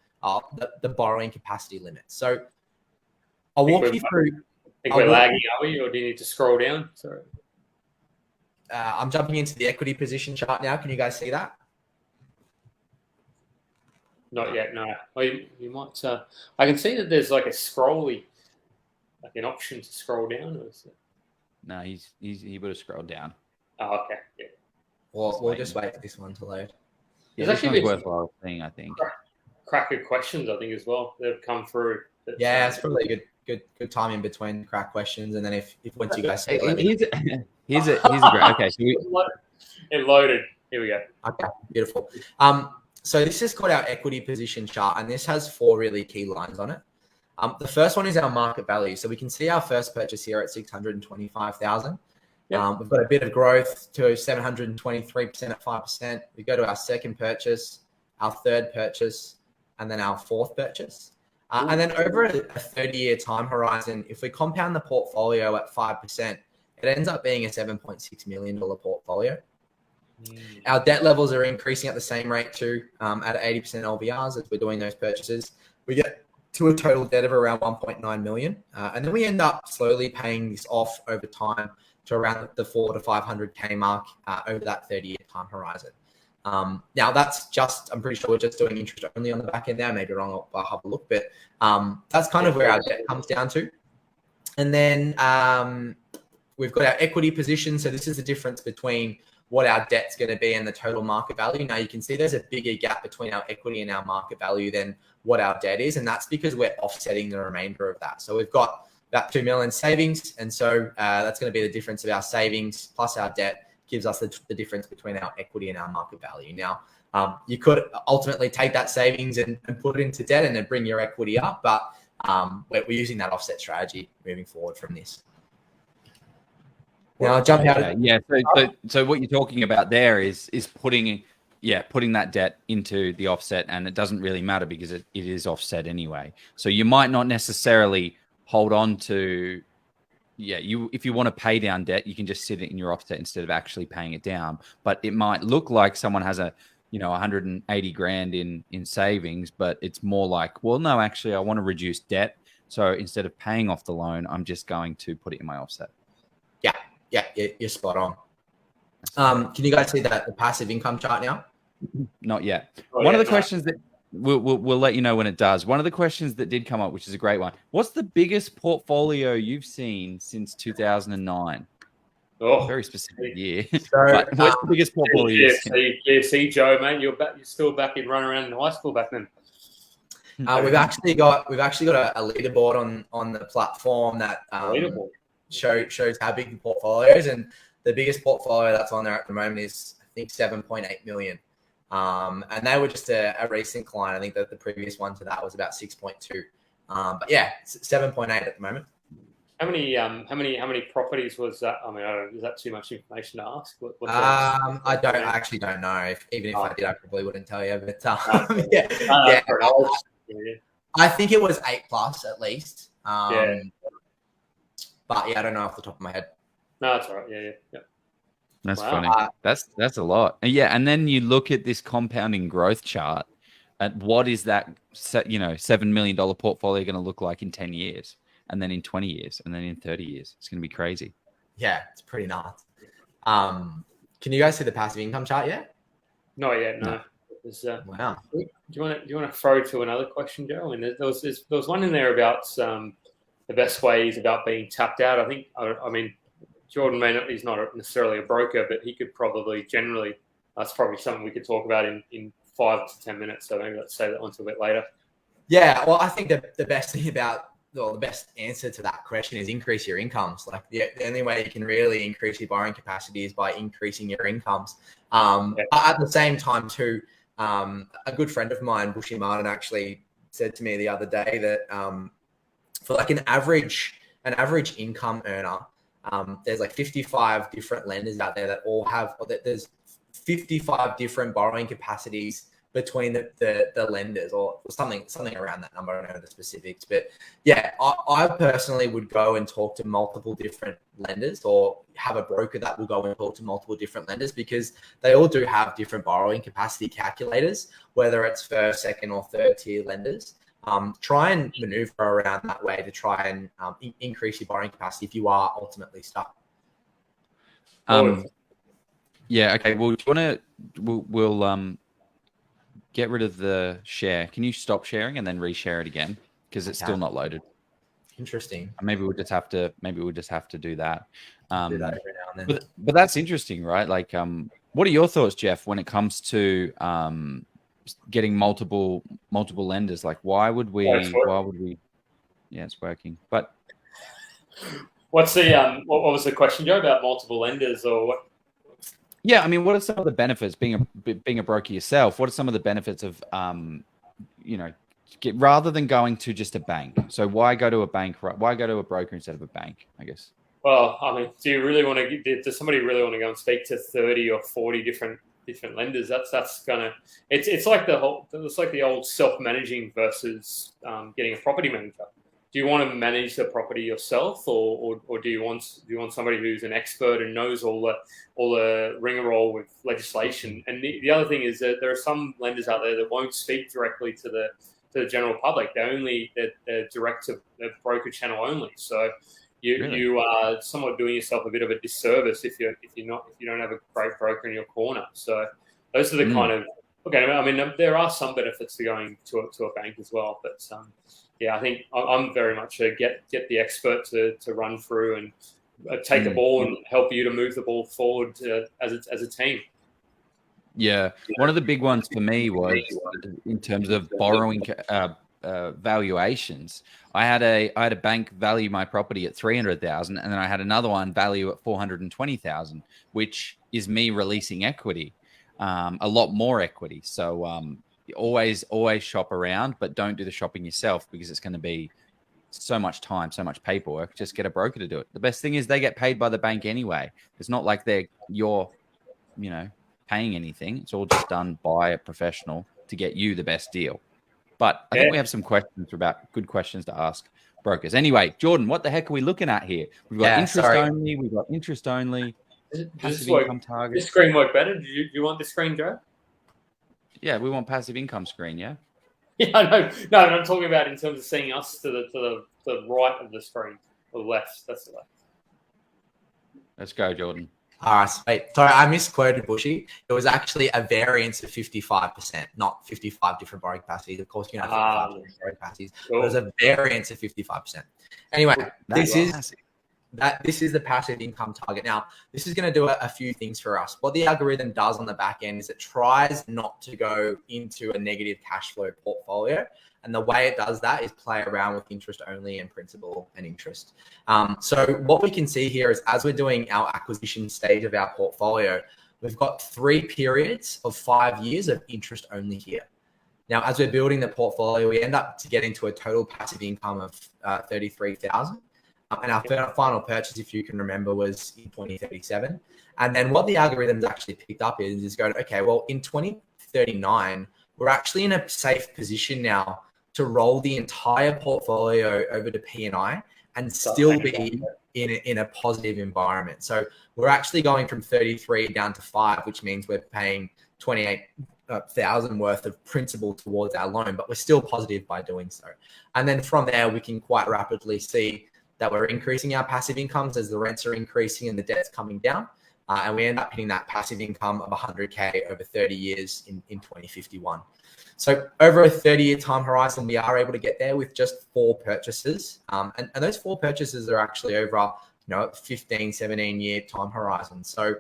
the borrowing capacity limit. So I'll walk you through. I think we're lagging, are we? Or do you need to scroll down? Sorry. I'm jumping into the equity position chart now. Can you guys see that? Not yet, no. Well, you might. I can see that there's like a scrolly, like an option to scroll down. Or is it? No, he would have scrolled down. Oh, okay. Yeah. We'll just wait for this one to load. Yeah, There's this actually one's been worthwhile thing, I think. cracker questions, I think, as well. They've come through. Yeah, it's probably a good time in between crack questions, and then if once you guys see it, let me know. Here's a great. Okay, so it loaded. Here we go. Okay, beautiful. So this is called our equity position chart, and this has 4 really key lines on it. The first one is our market value. So we can see our first purchase here at 625,000. Yep. We've got a bit of growth to 723% at 5%. We go to our second purchase, our third purchase, and then our fourth purchase. And then over a 30-year time horizon, if we compound the portfolio at 5%, it ends up being a $7.6 million portfolio. Our debt levels are increasing at the same rate too, at 80% LVRs as we're doing those purchases. We get to a total debt of around 1.9 million. And then we end up slowly paying this off over time to around the 400 to 500K mark over that 30-year time horizon. Now that's just, I'm pretty sure we're just doing interest only on the back end there. Maybe wrong, I'll have a look, but that's kind of where our debt comes down to. And then we've got our equity position. So this is the difference between what our debt's going to be and the total market value. Now you can see there's a bigger gap between our equity and our market value than what our debt is. And that's because we're offsetting the remainder of that. So we've got about 2 million savings. And so that's going to be the difference of our savings plus our debt gives us the difference between our equity and our market value. Now, you could ultimately take that savings and put it into debt and then bring your equity up. But we're using that offset strategy moving forward from this. Now I'll jump out. Yeah. So what you're talking about there is putting that debt into the offset, and it doesn't really matter because it is offset anyway. So you might not necessarily hold on to, if you want to pay down debt, you can just sit it in your offset instead of actually paying it down. But it might look like someone has 180 grand in savings, but it's more like, well, no, actually I want to reduce debt. So instead of paying off the loan, I'm just going to put it in my offset. Yeah, you're spot on. Can you guys see the passive income chart now? Not yet. One of the questions that we'll let you know when it does. One of the questions that did come up, which is a great one. What's the biggest portfolio you've seen since 2009? Oh, very specific year. So, what's the biggest portfolio? See, Joe, mate, you're still back in running around in high school back then. We've actually got a leaderboard on the platform that shows how big the portfolio is, and the biggest portfolio that's on there at the moment is I think 7.8 million. And they were just a recent client. I think that the previous one to that was about 6.2. But yeah, 7.8 at the moment. How many properties was that? I mean, is that too much information to ask? I actually don't know. Even if I did, I probably wouldn't tell you. But I think it was 8+ at least. But yeah, I don't know off the top of my head. No, that's all right. Yeah. That's funny. That's a lot. And then you look at this compounding growth chart. At what is that? $7 million portfolio going to look like in 10 years, and then in 20 years, and then in 30 years? It's going to be crazy. Yeah, it's pretty nuts. Can you guys see the passive income chart yet? Not yet. No. Wow. Do you want to throw to another question, Joe? I mean, there was one in there about the best ways about being tapped out. I mean, Jordan he's not necessarily a broker, but he could probably that's probably something we could talk about in 5 to 10 minutes. So maybe let's say that one a bit later. Yeah, well, I think the best thing the best answer to that question is increase your incomes. Like the only way you can really increase your borrowing capacity is by increasing your incomes. At the same time too, a good friend of mine, Bushy Martin, actually said to me the other day that for like an average income earner, there's like 55 different lenders out there that all have, there's 55 different borrowing capacities between the lenders or something around that number. I don't know the specifics, but yeah, I personally would go and talk to multiple different lenders or have a broker that will go and talk to multiple different lenders because they all do have different borrowing capacity calculators, whether it's first, second or third tier lenders. Try and maneuver around that way to try and increase your borrowing capacity if you are ultimately stuck. Yeah. Okay. Well, do you want to? We'll get rid of the share. Can you stop sharing and then reshare it again because it's still not loaded? Interesting. Maybe we'll just have to. Do that. Do that every now and then. But that's interesting, right? Like What are your thoughts, Jeff, when it comes to getting multiple lenders? Like, why would we? Yeah, it's working. But what's the what was the question, Joe, about multiple lenders or what? Yeah, I mean, what are some of the benefits being a broker yourself? What are some of the benefits of rather than going to just a bank? So why go to a bank? Why go to a broker instead of a bank? I guess. Well, I mean, does somebody really want to go and speak to 30 or 40 different lenders? That's gonna. It's like the old self-managing versus getting a property manager. Do you want to manage the property yourself, or do you want somebody who's an expert and knows all the rigmarole with legislation? And the other thing is that there are some lenders out there that won't speak directly to the general public. They're direct to the broker channel only. So you are somewhat doing yourself a bit of a disservice if you don't have a great broker in your corner. So those are the kind of I mean, there are some benefits to going to a bank as well, but yeah, I think I'm very much a get the expert to run through and take the ball and help you to move the ball forward as a team. Yeah, one of the big ones for me was in terms of borrowing valuations. I had a bank value my property at 300,000, and then I had another one value at 420,000, which is me releasing equity, a lot more equity. So always shop around, but don't do the shopping yourself because it's going to be so much time, so much paperwork. Just get a broker to do it. The best thing is they get paid by the bank anyway. It's not like you're paying anything. It's all just done by a professional to get you the best deal. But I think we have some good questions to ask brokers. Anyway, Jordan, what the heck are we looking at here? We've got only. We've got interest only. Passive income target. This screen work better? Do you want this screen, Joe? Yeah, we want passive income screen, yeah? Yeah, I know. No, I'm talking about in terms of seeing us to the right of the screen, or the left. That's the left. Let's go, Jordan. All right, wait. Sorry, I misquoted Bushy. It was actually a variance of 55%, not 55 different borrowing capacities. Of course, you know 55 different borrowing capacities. Cool. It was a variance of 55%. Anyway, this is the passive income target. Now, this is going to do a few things for us. What the algorithm does on the back end is it tries not to go into a negative cash flow portfolio. And the way it does that is play around with interest only and principal and interest. So what we can see here is as we're doing our acquisition stage of our portfolio, we've got 3 periods of 5 years of interest only here. Now, as we're building the portfolio, we end up to get into a total passive income of 33,000. And our final purchase, if you can remember, was in 2037. And then what the algorithm's actually picked up is going, okay, well, in 2039, we're actually in a safe position now to roll the entire portfolio over to P&I and still be in a positive environment. So we're actually going from 33 down to 5, which means we're paying 28,000 worth of principal towards our loan, but we're still positive by doing so. And then from there, we can quite rapidly see that we're increasing our passive incomes as the rents are increasing and the debt's coming down. And we end up hitting that passive income of 100K over 30 years in 2051. So over a 30-year time horizon, we are able to get there with just 4 purchases. And those 4 purchases are actually over 15, 17-year time horizon. So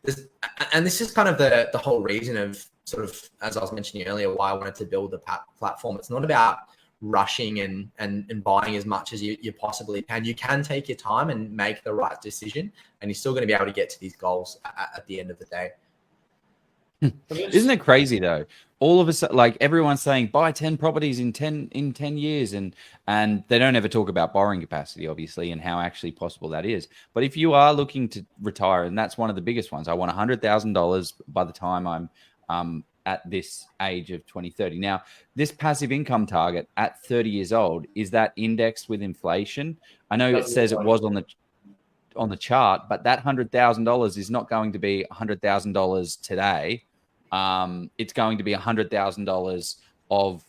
this is kind of the whole reason of sort of, as I was mentioning earlier, why I wanted to build the platform. It's not about rushing and buying as much as you possibly can. You can take your time and make the right decision, and you're still going to be able to get to these goals at the end of the day. Isn't it crazy though? All of a sudden, like everyone's saying, buy 10 properties in 10 years, and they don't ever talk about borrowing capacity, obviously, and how actually possible that is. But if you are looking to retire, and that's one of the biggest ones, I want $100,000 by the time I'm at this age of 2030. Now, this passive income target at 30 years old, is that indexed with inflation? I know it says it was on the chart, but that $100,000 is not going to be $100,000 today. It's going to be $100,000 of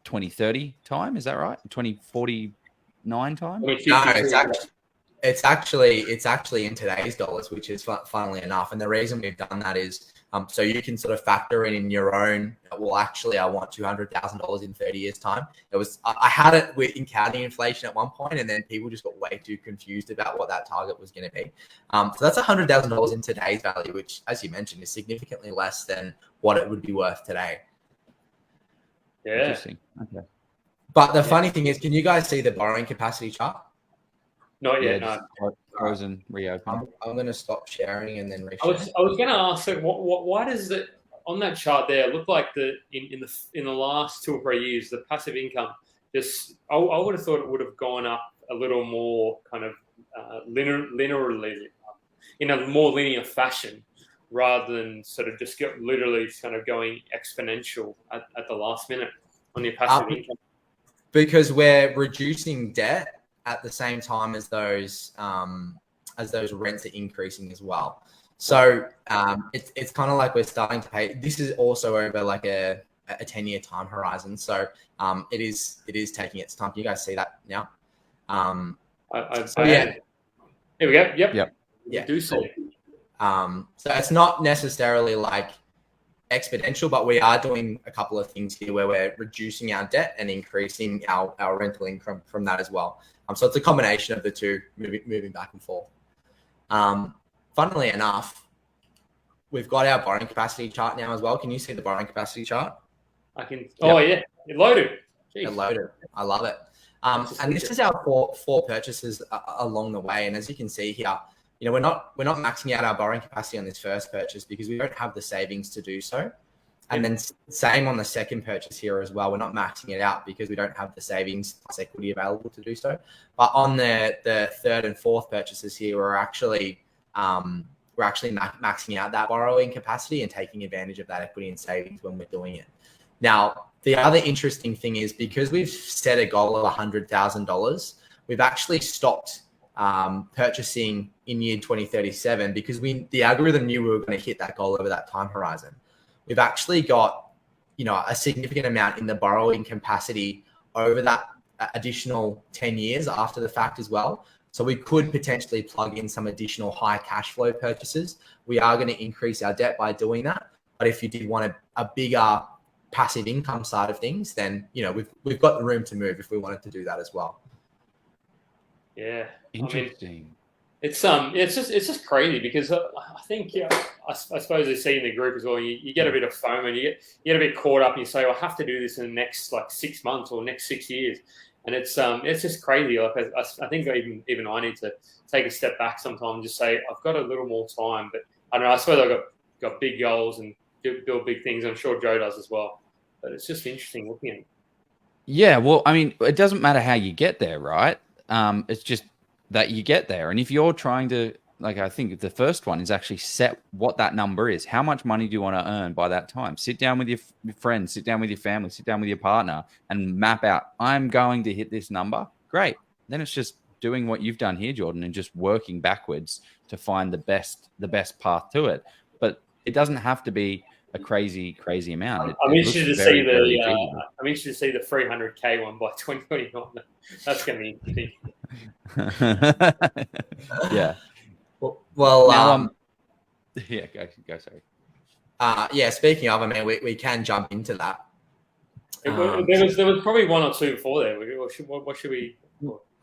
2030 time. Is that right? 2049 time? No, it's actually in today's dollars, which is funnily enough. And the reason we've done that is So you can sort of factor in your own, well, actually, I want $200,000 in 30 years' time. I had it in counting inflation at one point, and then people just got way too confused about what that target was going to be. So that's $100,000 in today's value, which, as you mentioned, is significantly less than what it would be worth today. Yeah. Interesting. Okay. But the funny thing is, can you guys see the borrowing capacity chart? Not yet, no. Frozen, reopen. I'm going to stop sharing and then I was going to ask, why does it on that chart there look like in the last 2 or 3 years the passive income just I would have thought it would have gone up a little more kind of linearly in a more linear fashion rather than sort of just literally kind of going exponential at the last minute on your passive income. Because we're reducing debt at the same time as those rents are increasing as well. So it's kind of like we're starting to pay. This is also over like a 10-year time horizon. So it is taking its time. You guys see that now? Yeah. Here we go. Yep. Yeah. Do see it. So it's not necessarily like exponential, but we are doing a couple of things here where we're reducing our debt and increasing our rental income from that as well. So it's a combination of the two, moving back and forth. Funnily enough, we've got our borrowing capacity chart now as well. Can you see the borrowing capacity chart? I can. Oh, yeah. It loaded. Jeez. It loaded. I love it. And this is our four purchases along the way. And as you can see here, we're not maxing out our borrowing capacity on this first purchase because we don't have the savings to do so. And then same on the second purchase here as well. We're not maxing it out because we don't have the savings plus equity available to do so. But on the third and fourth purchases here, we're actually maxing out that borrowing capacity and taking advantage of that equity and savings when we're doing it. Now, the other interesting thing is because we've set a goal of $100,000, we've actually stopped purchasing in year 2037 because the algorithm knew we were going to hit that goal over that time horizon. We've actually got, a significant amount in the borrowing capacity over that additional 10 years after the fact as well. So we could potentially plug in some additional high cash flow purchases. We are going to increase our debt by doing that. But if you did want a bigger passive income side of things, then, we've got the room to move if we wanted to do that as well. Yeah. Interesting. It's just crazy because I think I suppose they see in the group as well. You get a bit of FOMO and you get a bit caught up and you say, I have to do this in the next 6 months or next 6 years, and it's just crazy. Like I think even I need to take a step back sometimes and just say I've got a little more time. But I don't know. I suppose I've got big goals and build big things. I'm sure Joe does as well. But it's just interesting looking at it. Yeah, well, I mean, it doesn't matter how you get there, right? It's just that you get there. And if you're trying to, I think the first one is actually set what that number is. How much money do you want to earn by that time? Sit down with your friends, sit down with your family, sit down with your partner and map out, I'm going to hit this number. Great. Then it's just doing what you've done here, Jordan, and just working backwards to find the best path to it. But it doesn't have to be a crazy amount. I'm interested to see the 300K one by 2029. That's going to be interesting. Yeah. Well, now, yeah, go. Sorry. Yeah. Speaking of, we can jump into that. There was probably one or two before there. What should we?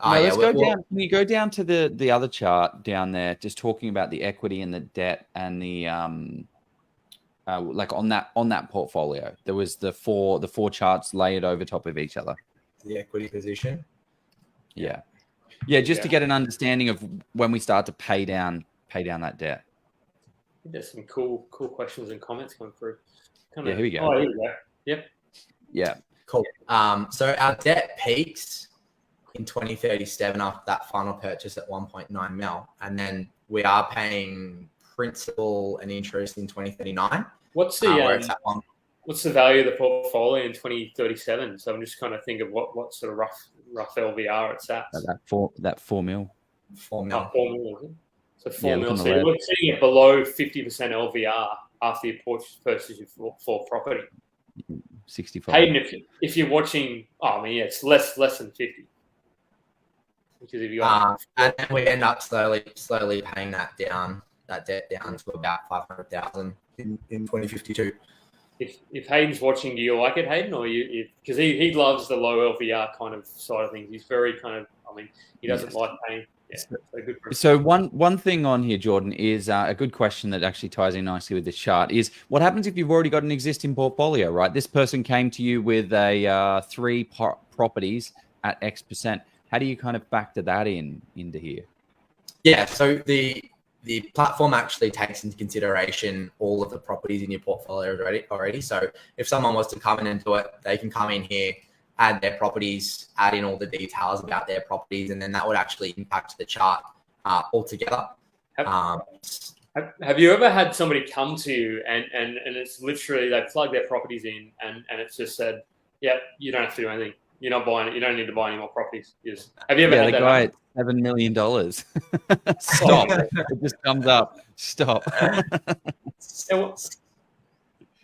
Let's go down. Can you go down to the other chart down there, just talking about the equity and the debt and the on that portfolio, there was the four charts layered over top of each other. The equity position. Yeah, just to get an understanding of when we start to pay down that debt. There's some cool questions and comments coming through. Here we go. Oh, here we go. Yep. Yeah. Cool. So our debt peaks in 2037 after that final purchase at 1.9 mil, and then we are paying principal and interest in 2039. What's the value of the portfolio in 2037? So I'm just kind of think of what sort of rough LVR it's at. That 4 mil. 4 mil. Oh, 4 mil, is it? So 4 mil. So you're seeing it below 50% LVR after you purchase for property. 65. Hayden, if you're watching, it's less than 50. Because if you got and then we end up slowly paying that debt down to about 500,000 in 2052. If Hayden's watching, do you like it, Hayden, or because he loves the low LVR kind of side of things. He's very kind of, he doesn't like paying. Yeah, so good for him. So one thing on here, Jordan, is a good question that actually ties in nicely with this chart is what happens if you've already got an existing portfolio, right? This person came to you with a 3 properties at X%. How do you kind of factor that into here? Yeah, so the platform actually takes into consideration all of the properties in your portfolio already. So if someone was to come in and do it, they can come in here, add their properties, add in all the details about their properties, and then that would actually impact the chart altogether. Have you ever had somebody come to you and it's literally they plug their properties in and it's just said, yeah, you don't have to do anything. You're not buying it. You don't need to buy any more properties. Have you ever had the that guy at $7 million. Stop. It just comes up. Stop.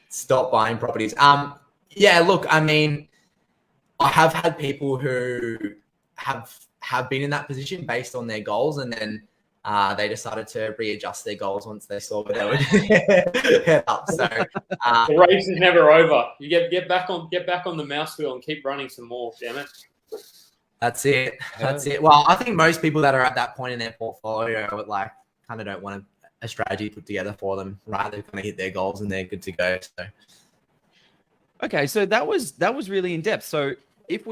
Stop buying properties. Yeah, look, I have had people who have been in that position based on their goals, and then they decided to readjust their goals once they saw where they would head up. So the race is never over. You get back on the mouse wheel and keep running some more. Damn it. That's it. Well, I think most people that are at that point in their portfolio would kind of don't want a strategy put together for them, right? They're going to hit their goals and they're good to go. So. Okay, so that was really in depth. So if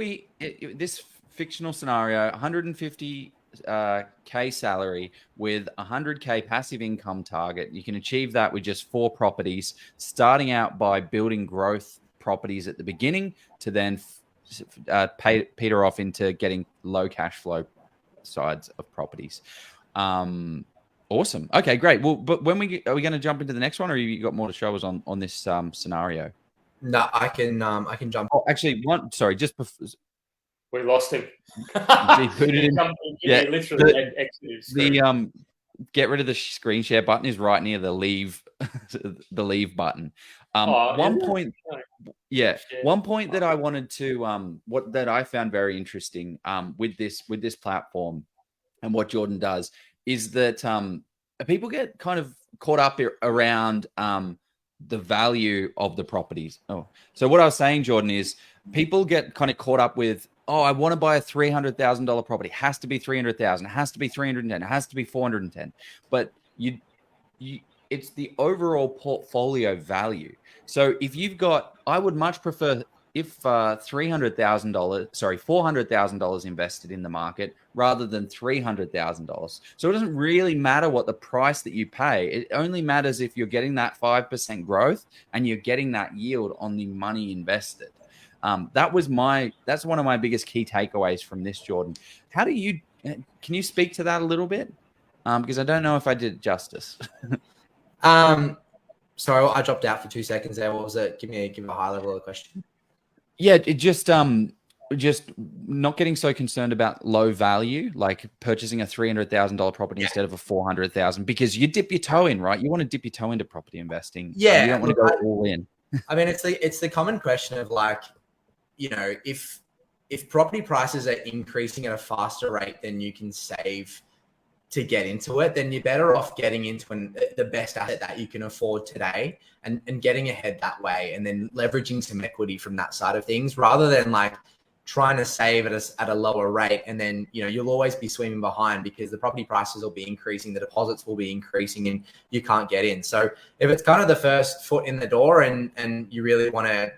this fictional scenario, 150K salary with 100K passive income target, you can achieve that with just 4 properties, starting out by building growth properties at the beginning to then peter off into getting low cash flow sides of properties. Awesome. Okay, great. Well, but are we going to jump into the next one, or you got more to show us on this scenario? No, I can jump. Oh, actually, sorry, just before. We lost him. Yeah, literally get rid of the screen share button is right near the leave button. One point that I wanted to that I found very interesting with this platform and what Jordan does is that people get kind of caught up around the value of the properties. So what I was saying, Jordan, is people get kind of caught up with, I want to buy a $300,000 property. It has to be 300,000. It has to be 310. It has to be 410. But it's the overall portfolio value. So if you've got, I would much prefer if $400,000 invested in the market rather than $300,000. So it doesn't really matter what the price that you pay. It only matters if you're getting that 5% growth and you're getting that yield on the money invested. That's one of my biggest key takeaways from this, Jordan. Can you speak to that a little bit? Because I don't know if I did justice. Sorry, I dropped out for 2 seconds there. What was it? Give me a high level of the question. Yeah, it just not getting so concerned about low value, like purchasing a $300,000 property instead of a $400,000, because you dip your toe in, right? You want to dip your toe into property investing. Yeah, you don't want to go all in. It's the common question of if property prices are increasing at a faster rate than you can save to get into it, then you're better off getting into the best asset that you can afford today and getting ahead that way, and then leveraging some equity from that side of things, rather than trying to save at a lower rate. And then, you'll always be swimming behind because the property prices will be increasing, the deposits will be increasing, and you can't get in. So if it's kind of the first foot in the door and you really want to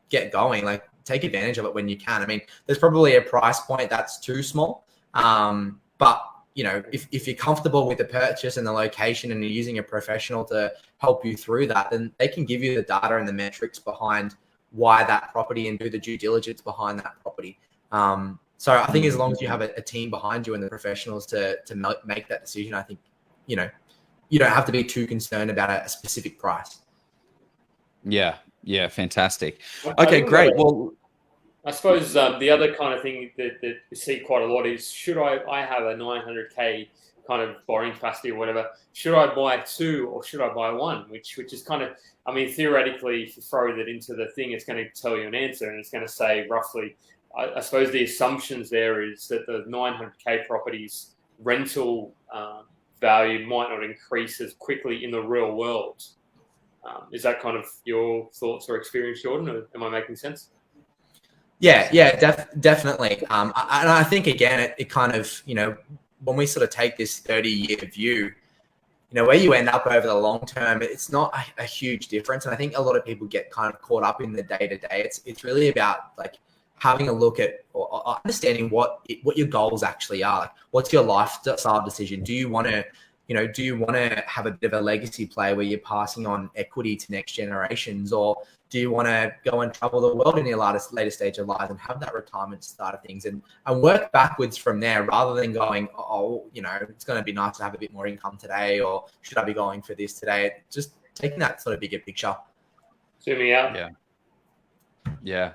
get going, take advantage of it when you can. There's probably a price point that's too small. But if you're comfortable with the purchase and the location and you're using a professional to help you through that, then they can give you the data and the metrics behind why that property and do the due diligence behind that property. So I think as long as you have a team behind you and the professionals to make that decision, I think, you don't have to be too concerned about a specific price. Yeah. Yeah. Fantastic. Okay, great. Well, I suppose the other kind of thing that we see quite a lot is, should I have a 900K kind of borrowing capacity or whatever, should I buy 2 or should I buy 1? Which is kind of, theoretically, if you throw that into the thing, it's going to tell you an answer, and it's going to say roughly, I suppose the assumptions there is that the 900K properties rental value might not increase as quickly in the real world Is that kind of your thoughts or experience, Jordan? Or am I making sense? Yeah, definitely. And I think, again, it kind of, when we sort of take this 30-year view, where you end up over the long term, it's not a huge difference. And I think a lot of people get kind of caught up in the day-to-day. It's really about like having a look at or understanding what your goals actually are. Like, what's your lifestyle decision? Do you want to have a bit of a legacy play where you're passing on equity to next generations, or do you want to go and travel the world in your later stage of life and have that retirement side of things and work backwards from there, rather than going, it's going to be nice to have a bit more income today, or should I be going for this today? Just taking that sort of bigger picture. Zooming out. Yeah.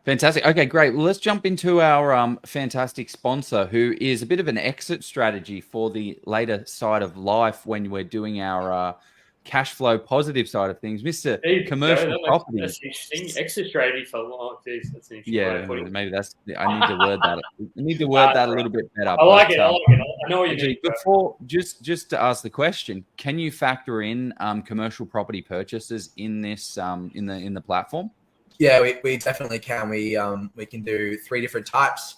Fantastic. Okay, great. Well, let's jump into our fantastic sponsor, who is a bit of an exit strategy for the later side of life when we're doing our cash flow positive side of things, Mr. Commercial Property. That's interesting. Exit strategy for that's an interesting maybe that's. I need to word that. I need to word that a little bit better. I like it. I know what you mean. Before, just to ask the question, can you factor in commercial property purchases in this in the platform? Yeah, we definitely can. We can do 3 different types: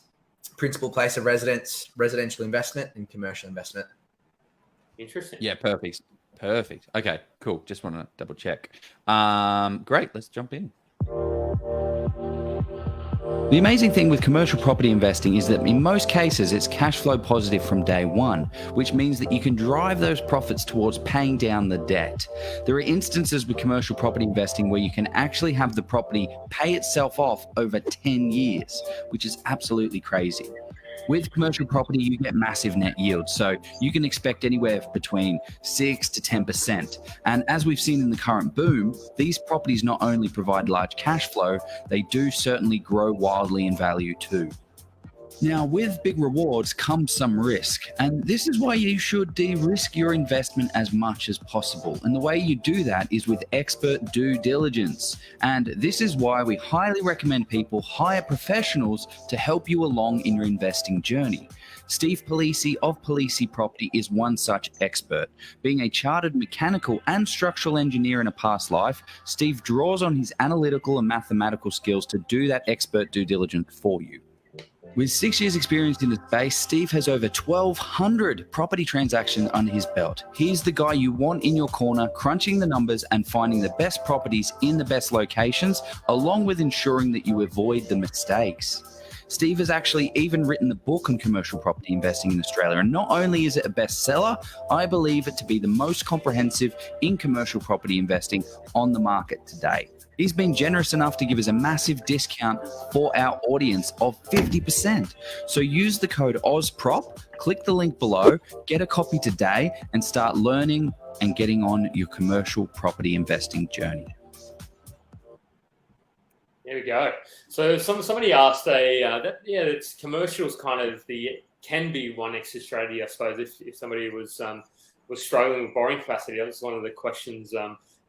principal place of residence, residential investment, and commercial investment. Interesting. Yeah, perfect. Okay, cool. Just want to double check. Great. Let's jump in. The amazing thing with commercial property investing is that in most cases, it's cash flow positive from day one, which means that you can drive those profits towards paying down the debt. There are instances with commercial property investing where you can actually have the property pay itself off over 10 years, which is absolutely crazy. With commercial property, you get massive net yields, so you can expect anywhere between 6 to 10%. And as we've seen in the current boom, these properties not only provide large cash flow, they do certainly grow wildly in value too. Now, with big rewards comes some risk, and this is why you should de-risk your investment as much as possible. And the way you do that is with expert due diligence. And this is why we highly recommend people hire professionals to help you along in your investing journey. Steve Polisi of Polisi Property is one such expert. Being a chartered mechanical and structural engineer in a past life, Steve draws on his analytical and mathematical skills to do that expert due diligence for you. With 6 years experience in the space, Steve has over 1,200 property transactions under his belt. He's the guy you want in your corner, crunching the numbers and finding the best properties in the best locations, along with ensuring that you avoid the mistakes. Steve has actually even written the book on commercial property investing in Australia. And not only is it a bestseller, I believe it to be the most comprehensive in commercial property investing on the market today. He's been generous enough to give us a massive discount for our audience of 50%. So use the code OZPROP, click the link below, get a copy today, and start learning and getting on your commercial property investing journey. There we go. So somebody asked it's commercials kind of can be one exit strategy, I suppose, if somebody was struggling with borrowing capacity. That's one of the questions.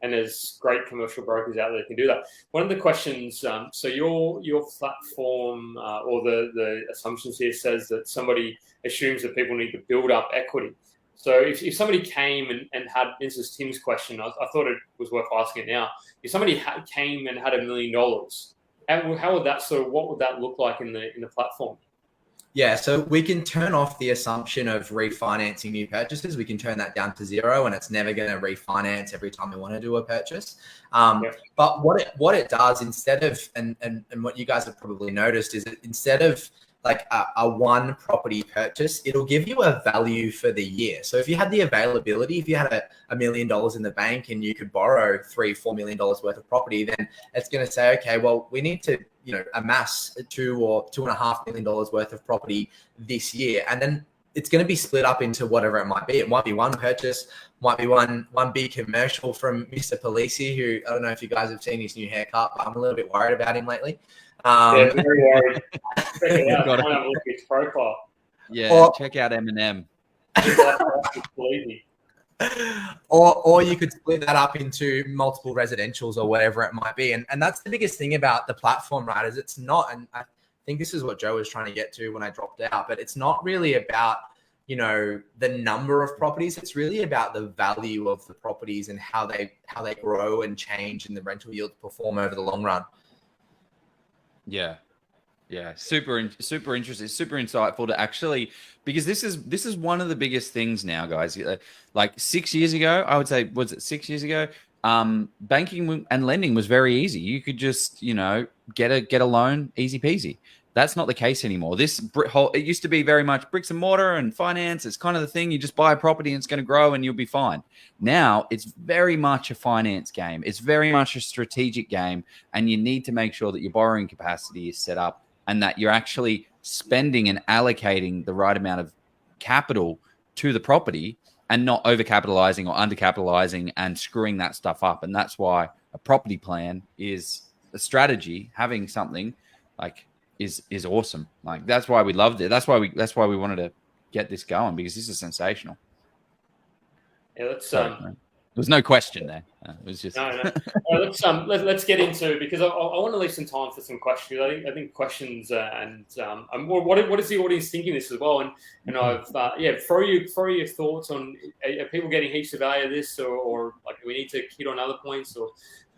And there's great commercial brokers out there that can do that. One of the questions, so your platform or the assumptions here says that somebody assumes that people need to build up equity. So if somebody came and had, this is Tim's question, I thought it was worth asking it now. If somebody came and had $1 million, how would that what would that look like in the platform? Yeah, so we can turn off the assumption of refinancing new purchases. We can turn that down to 0, and it's never going to refinance every time we want to do a purchase. But what it does instead of, and what you guys have probably noticed is that instead of like a one property purchase, it'll give you a value for the year. So if you had the availability, if you had $1 million in the bank and you could borrow $3-4 million worth of property, then it's going to say, okay, well, we need to amass $2 or $2.5 million worth of property this year, and then it's going to be split up into whatever it might be. It might be one purchase, might be one big commercial from Mr. Polisi, who I don't know if you guys have seen his new haircut, but I'm a little bit worried about him lately. Yeah, very worried. Check it out. I have a look at his profile. Yeah, check out Eminem. Or you could split that up into multiple residentials or whatever it might be. And that's the biggest thing about the platform, right? Is it's not, and I think this is what Joe was trying to get to when I dropped out, but it's not really about the number of properties. It's really about the value of the properties and how they grow and change, and the rental yield perform over the long run. Yeah. Super interesting, super insightful to actually, because this is one of the biggest things now, guys. Like 6 years ago, I would say, was it 6 years ago? Banking and lending was very easy. You could just, get a loan, easy peasy. That's not the case anymore. It used to be very much bricks and mortar and finance. It's kind of the thing. You just buy a property and it's going to grow and you'll be fine. Now it's very much a finance game. It's very much a strategic game, and you need to make sure that your borrowing capacity is set up and that you're actually spending and allocating the right amount of capital to the property and not overcapitalizing or undercapitalizing and screwing that stuff up. And that's why a property plan is a strategy. Having something like is awesome. Like, that's why we loved it. That's why we wanted to get this going, because this is sensational. Yeah, let's there was no question there. It was just no. Let's get into, because I want to leave some time for some questions. I think questions and what is the audience thinking this as well? And I've throw your thoughts on, are people getting heaps of value of this, or like, do we need to hit on other points? Or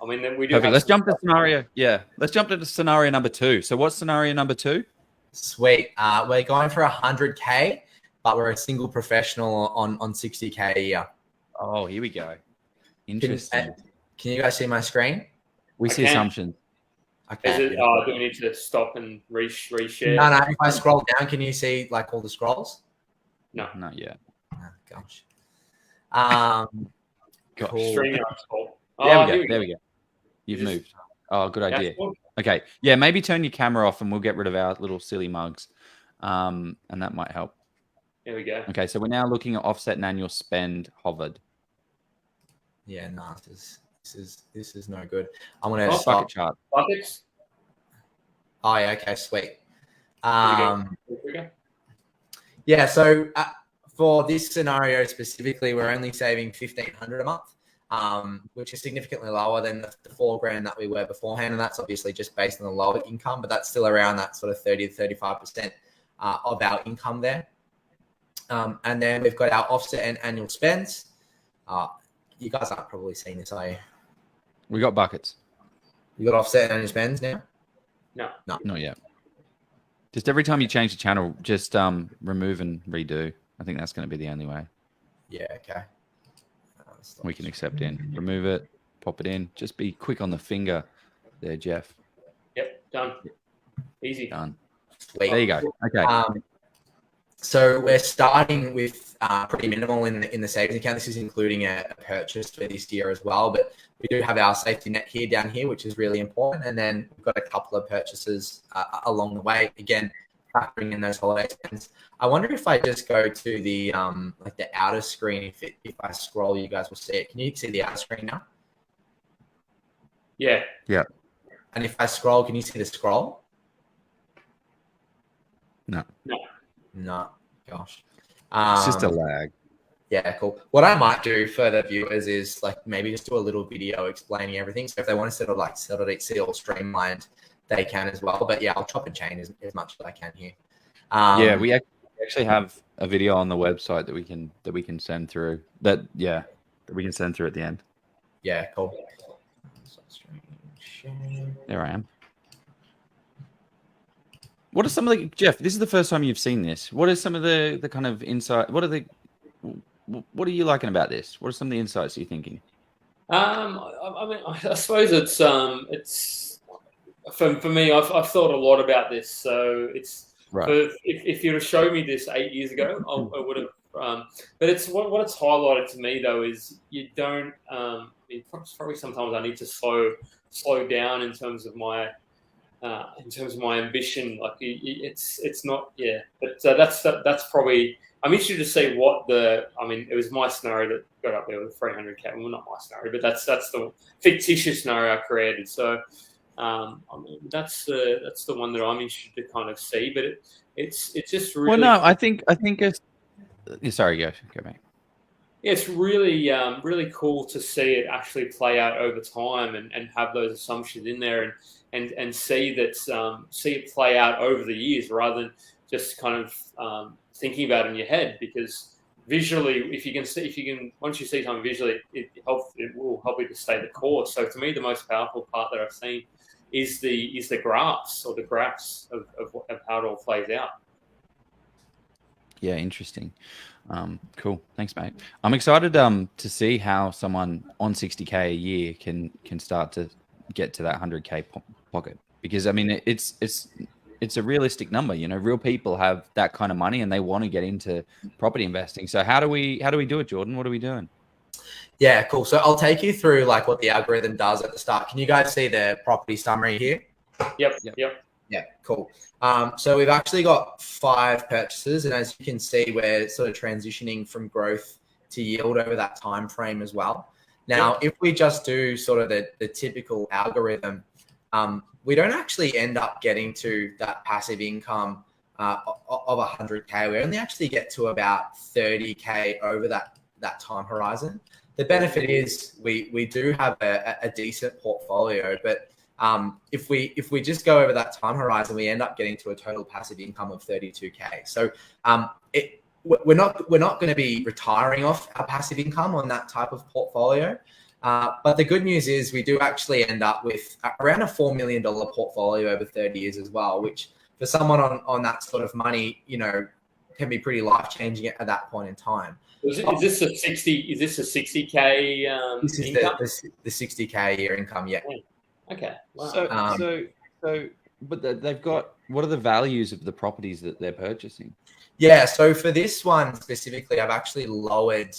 then we do. Perfect. Let's jump to scenario. Yeah, let's jump to scenario number 2. So what's scenario number 2? Sweet. We're going for 100K, but we're a single professional on 60K a year. Oh, here we go. Interesting. Can you guys see my screen? We see assumptions. Okay. Do we need to stop and reshare? No. If I scroll down, can you see like all the scrolls? No, not yet. Oh, gosh. Cool. Cool. There we go. You've moved. Oh, good idea. Okay. Yeah, maybe turn your camera off and we'll get rid of our little silly mugs. And that might help. There we go. Okay, so we're now looking at offset and annual spend hovered. Yeah, no, this is no good. I'm gonna stop. Bucket chart. Buckets. Oh yeah, okay, sweet. Yeah. So for this scenario specifically, we're only saving $1,500 a month, which is significantly lower than the $4,000 that we were beforehand, and that's obviously just based on the lower income, but that's still around that sort of 30 to 35% of our income there. And then we've got our offset and annual spends. You guys aren't probably seeing this, are you? We got buckets. You got offset and annual spends now? No, not yet. Just every time you change the channel, just remove and redo. I think that's going to be the only way. Yeah, okay. We can accept in. Remove it, pop it in. Just be quick on the finger there, Jeff. Yep, done. Easy. Done. Sweet. There you go. Okay. So we're starting with pretty minimal in the savings account. This is including a purchase for this year as well, but we do have our safety net down here, which is really important. And then we've got a couple of purchases along the way. Again, factoring in those holiday spends. I wonder if I just go to the like the outer screen. If I scroll, you guys will see it. Can you see the outer screen now? Yeah. Yeah. And if I scroll, can you see the scroll? No. Gosh. It's just a lag. Yeah, cool. What I might do for the viewers is like maybe just do a little video explaining everything. So if they want to sort of see it all streamlined, they can as well. But yeah, I'll chop and change as much as I can here. Yeah, we actually have a video on the website that we can send through. That we can send through at the end. Yeah, cool. There I am. What are some of the, Jeff, this is the first time you've seen this. What are some of the kind of insight? What are you liking about this? What are some of the insights you're thinking? I suppose it's for me, I've thought a lot about this. So it's right. If you'd have showed me this 8 years ago, I would have. But it's what it's highlighted to me though is you don't. Probably sometimes I need to slow down in terms of my ambition. Like it's not, yeah. But that's probably. I'm interested to see it was my scenario that got up there with 300K. Well, not my scenario, but that's the fictitious scenario I created. So, that's the one that I'm interested to kind of see. But it's just really. Well, no, I think it's. Sorry, go back. Yeah, it's really really cool to see it actually play out over time and have those assumptions in there and see that see it play out over the years rather than just kind of thinking about it in your head, because visually, if you can, once you see something visually, it will help you to stay the course. So to me, the most powerful part that I've seen is the graphs of how it all plays out. Yeah, interesting. Cool. Thanks, mate. I'm excited to see how someone on 60K a year can start to get to that 100K pocket, because I mean it's a realistic number. You know, real people have that kind of money and they want to get into property investing. So how do we do it, Jordan? What are we doing? Yeah, cool. So I'll take you through like what the algorithm does at the start. Can you guys see the property summary here? Yep. Yeah, cool. So we've actually got 5 purchases, and as you can see, we're sort of transitioning from growth to yield over that time frame as well. Now, if we just do sort of the typical algorithm, we don't actually end up getting to that passive income of 100K. We only actually get to about 30K over that time horizon. The benefit is we do have a decent portfolio, but if we just go over that time horizon, we end up getting to a total passive income of 32K. So we're not going to be retiring off our passive income on that type of portfolio. But the good news is we do actually end up with around a $4 million portfolio over 30 years as well, which for someone on that sort of money, you know, can be pretty life-changing at that point in time. Is this a 60? Is this a 60K? This is income? the 60K a year income. Yeah. Okay. Wow. So, but they've got, what are the values of the properties that they're purchasing? Yeah. So for this one specifically, I've actually lowered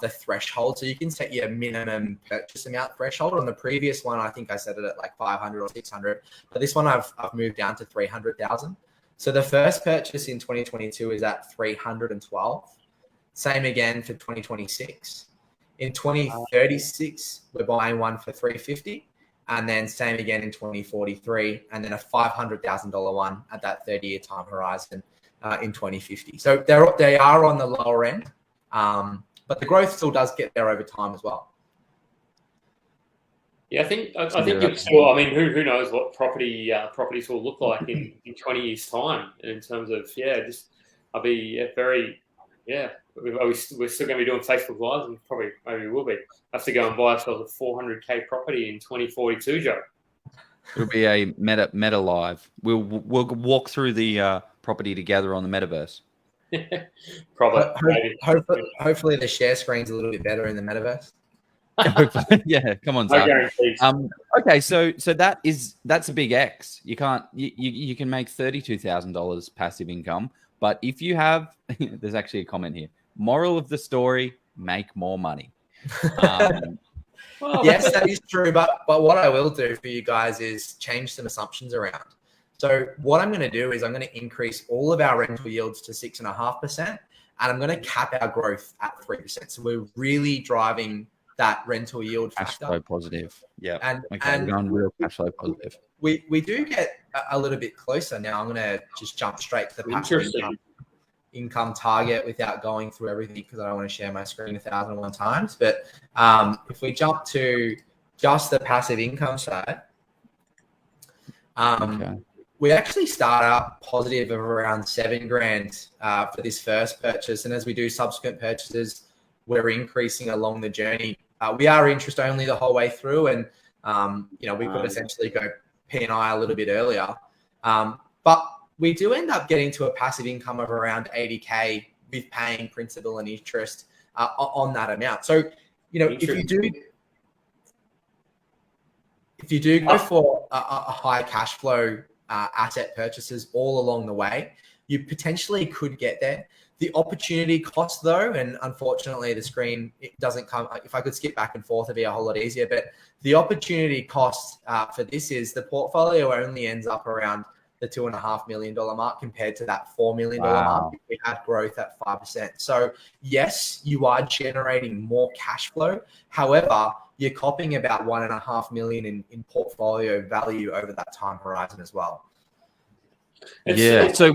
the threshold, so you can set your minimum purchase amount threshold. On the previous one, I think I set it at like 500 or 600, but this one I've moved down to 300,000. So the first purchase in 2022 is at 312. Same again for 2026. In 2036, we're buying one for 350, and then same again in 2043, and then a $500,000 one at that 30-year time horizon in 2050. So they are on the lower end, but the growth still does get there over time as well. Yeah, I think it's still. I mean, who knows what properties will look like in 20 years' time in terms of I'll be very. We're still going to be doing Facebook Lives, and maybe we'll be. Have to go and buy ourselves a 400K property in 2042, Joe. It'll be a meta live. We'll walk through the property together on the metaverse. Hopefully the share screen's a little bit better in the metaverse. Yeah, come on, Zach. Okay, so that's a big X. You can make $32,000 passive income, but if you have, there's actually a comment here. Moral of the story: make more money. Yes, that is true. But what I will do for you guys is change some assumptions around. So what I'm going to do is I'm going to increase all of our rental yields to 6.5%, and I'm going to cap our growth at 3%. So we're really driving that rental yield factor. Cash flow positive. Yeah. And we're going real cash flow positive. We do get a little bit closer now. I'm going to just jump straight to the passive income target without going through everything, because I don't want to share my screen 1,001 times. But if we jump to just the passive income side, we actually start out positive of around $7,000 for this first purchase. And as we do subsequent purchases, we're increasing along the journey. We are interest only the whole way through, and we could essentially go P&I a little bit earlier. But we do end up getting to a passive income of around 80K with paying principal and interest on that amount. So, if you do go for a high cash flow asset purchases all along the way, you potentially could get there. The opportunity cost, though, and unfortunately the screen, it doesn't come. If I could skip back and forth, it'd be a whole lot easier. But the opportunity cost for this is the portfolio only ends up around the $2.5 million mark compared to that $4 million mark. We had growth at 5%. So yes, you are generating more cash flow. However, you're copping about $1.5 million in portfolio value over that time horizon as well. So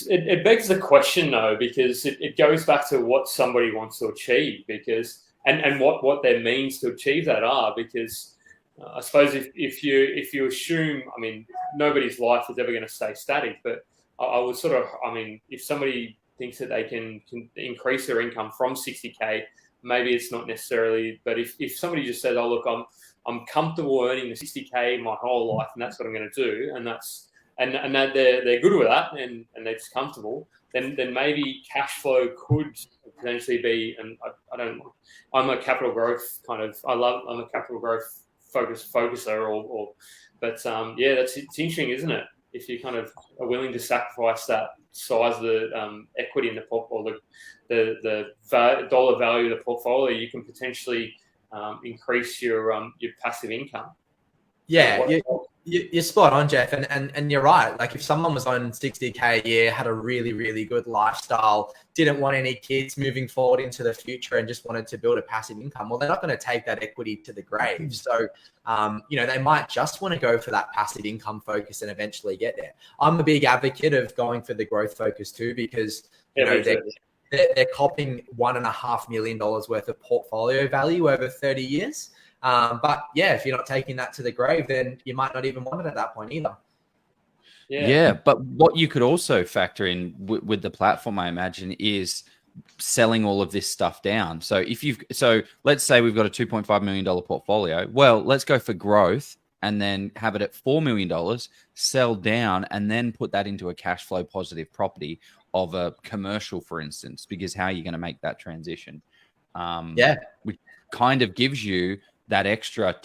it begs the question, though, because it goes back to what somebody wants to achieve, because and what their means to achieve that are, because I suppose if you assume, nobody's life is ever going to stay static, but I would if somebody thinks that they can increase their income from 60K, maybe it's not necessarily. But if somebody just says, "Oh, look, I'm comfortable earning the 60K my whole life, and that's what I'm going to do," and that they're good with that, and they're just comfortable, then maybe cash flow could potentially be. And I'm a capital growth I'm a capital growth focuser, but it's interesting, isn't it? If you kind of are willing to sacrifice that size of the equity in the portfolio, the dollar value of the portfolio, you can potentially increase your passive income. Yeah, you're spot on, Jeff, and you're right. Like if someone was on 60K a year, had a really, really good lifestyle, didn't want any kids moving forward into the future, and just wanted to build a passive income, well, they're not going to take that equity to the grave. So, they might just want to go for that passive income focus and eventually get there. I'm a big advocate of going for the growth focus too, because they're copping $1.5 million worth of portfolio value over 30 years. But yeah, if you're not taking that to the grave, then you might not even want it at that point either. Yeah, but what you could also factor in with the platform, I imagine, is selling all of this stuff down. So let's say we've got a $2.5 million portfolio. Well, let's go for growth and then have it at $4 million, sell down, and then put that into a cash flow positive property of a commercial, for instance, because how are you going to make that transition? Which kind of gives you that extra it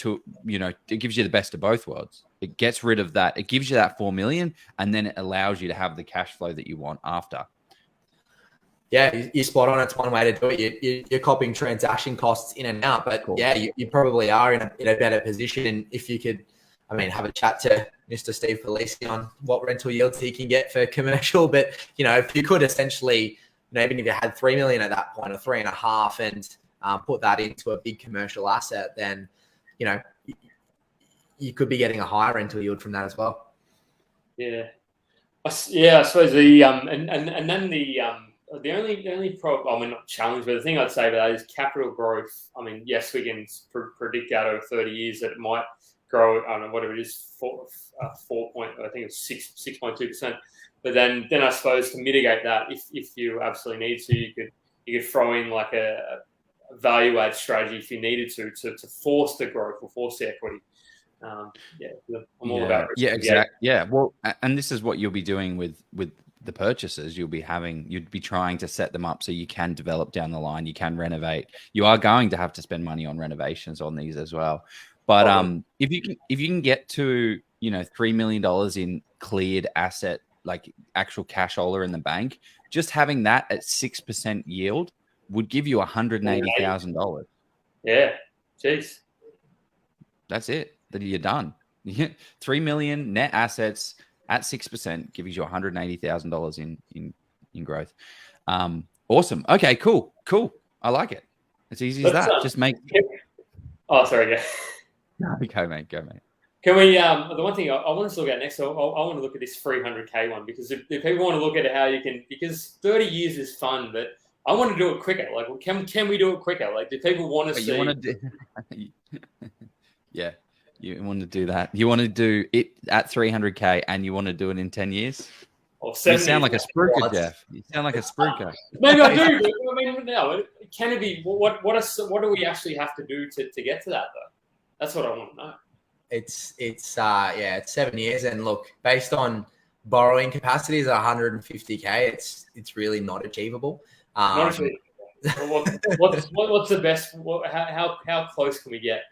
gives you the best of both worlds. It gets rid of that. It gives you that 4 million, and then it allows you to have the cash flow that you want after. Yeah, you're spot on. It's one way to do it. You're copying transaction costs in and out, but cool. Yeah, you probably are in a better position if you could, have a chat to Mr. Steve Polisi on what rental yields he can get for commercial. But, if you could essentially, even if you had 3 million at that point or 3.5 and put that into a big commercial asset, then, you could be getting a higher rental yield from that as well. Yeah. I suppose the only problem, not challenge, but the thing I'd say about that is capital growth. Yes, we can predict out over 30 years that it might grow. I don't know whatever it is, 6.2%. But then I suppose to mitigate that, if you absolutely need to, you could throw in like a value add strategy if you needed to force the growth or force the equity. I'm all about risk. Yeah, exactly. Yeah, well, and this is what you'll be doing with the purchases. You'd be trying to set them up so you can develop down the line. You can renovate. You are going to have to spend money on renovations on these as well. But if you can get to $3 million in cleared asset, like actual cashola in the bank, just having that at 6% yield would give you $180,000. Yeah, jeez, that's it. That you're done. 3 million net assets at 6% gives you $180,000 in growth. Awesome. Okay, cool. I like it. It's easy as that. Just make. Oh, sorry. Yeah. No, go mate. Can we? The one thing I want to look at next, I want to look at this 300K one, because if people want to look at how you can, because 30 years is fun, but I want to do it quicker. Like, can we do it quicker? Like, do people want to see? You want to do? Yeah. You want to do that? You want to do it at 300K, and you want to do it in 10 years? Or 7 You sound like a spruiker, Jeff. You sound like a spruiker. Maybe I do. But, no. Can it be? What do we actually have to do to get to that though? That's what I want to know. It's 7 years, and look, based on borrowing capacities at 150K, it's really not achievable. Not achievable. What's the best? How close can we get?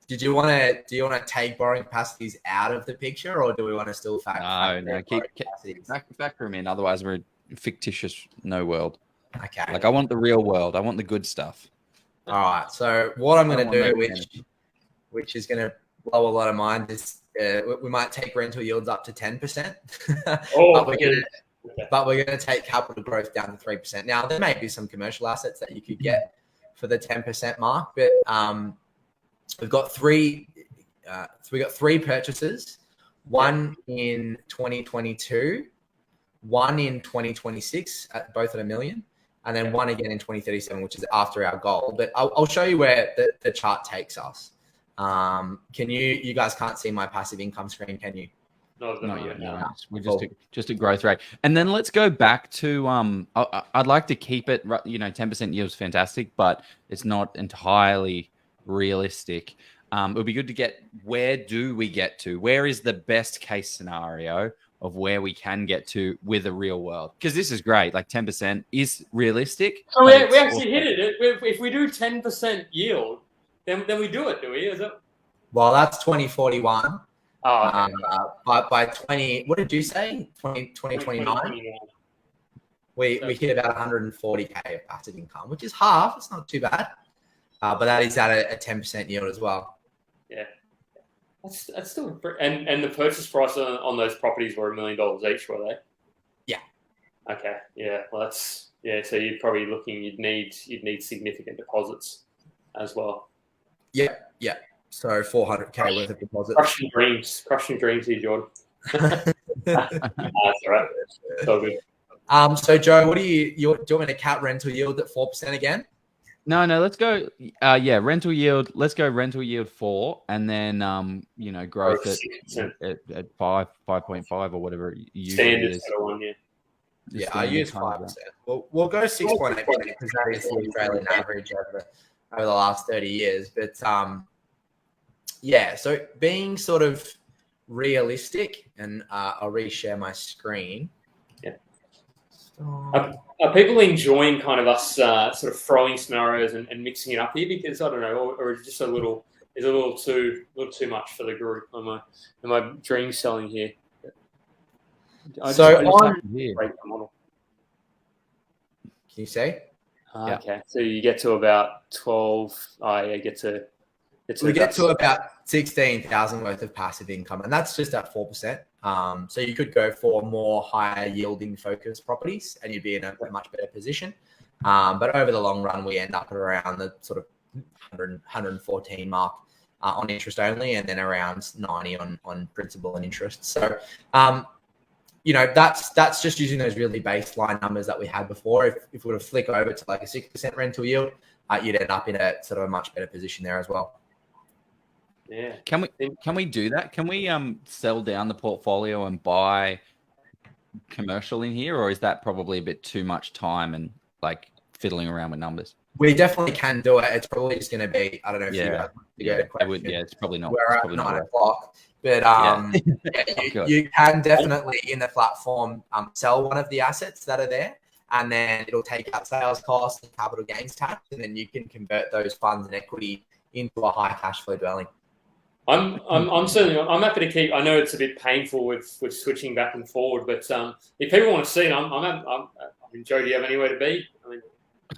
Do you want to take borrowing capacities out of the picture, or do we want to still factor? Keep factor them in. Otherwise, we're a fictitious world. Okay. Like, I want the real world. I want the good stuff. All right. So what I'm going to do, which is going to blow a lot of minds, is we might take rental yields up to 10%. But we're going to take capital growth down to 3%. Now, there may be some commercial assets that you could get for the 10% mark, but we've got three purchases, one in 2022, one in 2026, both at $1 million, and then one again in 2037, which is after our goal. But I'll show you where the chart takes us. You guys can't see my passive income screen, can you? Not at the moment. No. We're just a growth rate. And then let's go back to I'd like to keep it. 10% yield is fantastic, but it's not entirely realistic. It would be good to get, where do we get to? Where is the best case scenario of where we can get to with a real world? Because this is great. Like 10% is realistic. So we actually hit it. If we do 10% yield, then we do it, do we? Is it? Well, that's 2041. Oh, okay. But by 20, what did you say? 2029? We hit about 140K of passive income, which is half. It's not too bad. But that is at a 10% yield as well. Yeah. That's still, and the purchase price on those properties were $1 million each, were they? Yeah. Okay. Yeah. Well, So you're probably looking. You'd need significant deposits as well. Yeah. Yeah. So 400K worth of deposits. Crushing dreams here, Jordan. That's all right. It's all good. So Joe, do you want me to cap rental yield at 4% again? No, let's go. Rental yield. Let's go rental yield 4, and then growth at 5.5 or whatever you standard is. one. Yeah. Yeah, I use 5%. We'll go 6.8% because that is the Australian average over the last 30 years. But so being sort of realistic, and I'll reshare my screen. Yeah. Are people enjoying kind of us sort of throwing scenarios and mixing it up here? Because I don't know, or is it just a little too much for the group? Am I dream selling here? Can you say? Okay, so you get to about 12. We get to about 16,000 worth of passive income, and that's just at 4%. So you could go for more higher yielding focused properties, and you'd be in a much better position. But over the long run, we end up at around the sort of 114 mark on interest only, and then around 90 on principal and interest. So, that's just using those really baseline numbers that we had before. If we were to flick over to like a 6% rental yield, you'd end up in a sort of a much better position there as well. Yeah. Can we do that? Can we sell down the portfolio and buy commercial in here, or is that probably a bit too much time and like fiddling around with numbers? We definitely can do it. It's probably just going to be, I don't know if you guys want to go to question. It's probably not. We're at 9 o'clock. But you can definitely in the platform sell one of the assets that are there, and then it'll take out sales costs and capital gains tax, and then you can convert those funds and equity into a high cash flow dwelling. I'm happy to keep. I know it's a bit painful with switching back and forward, but if people want to see it, I mean, Joe, do you have anywhere to be? I mean,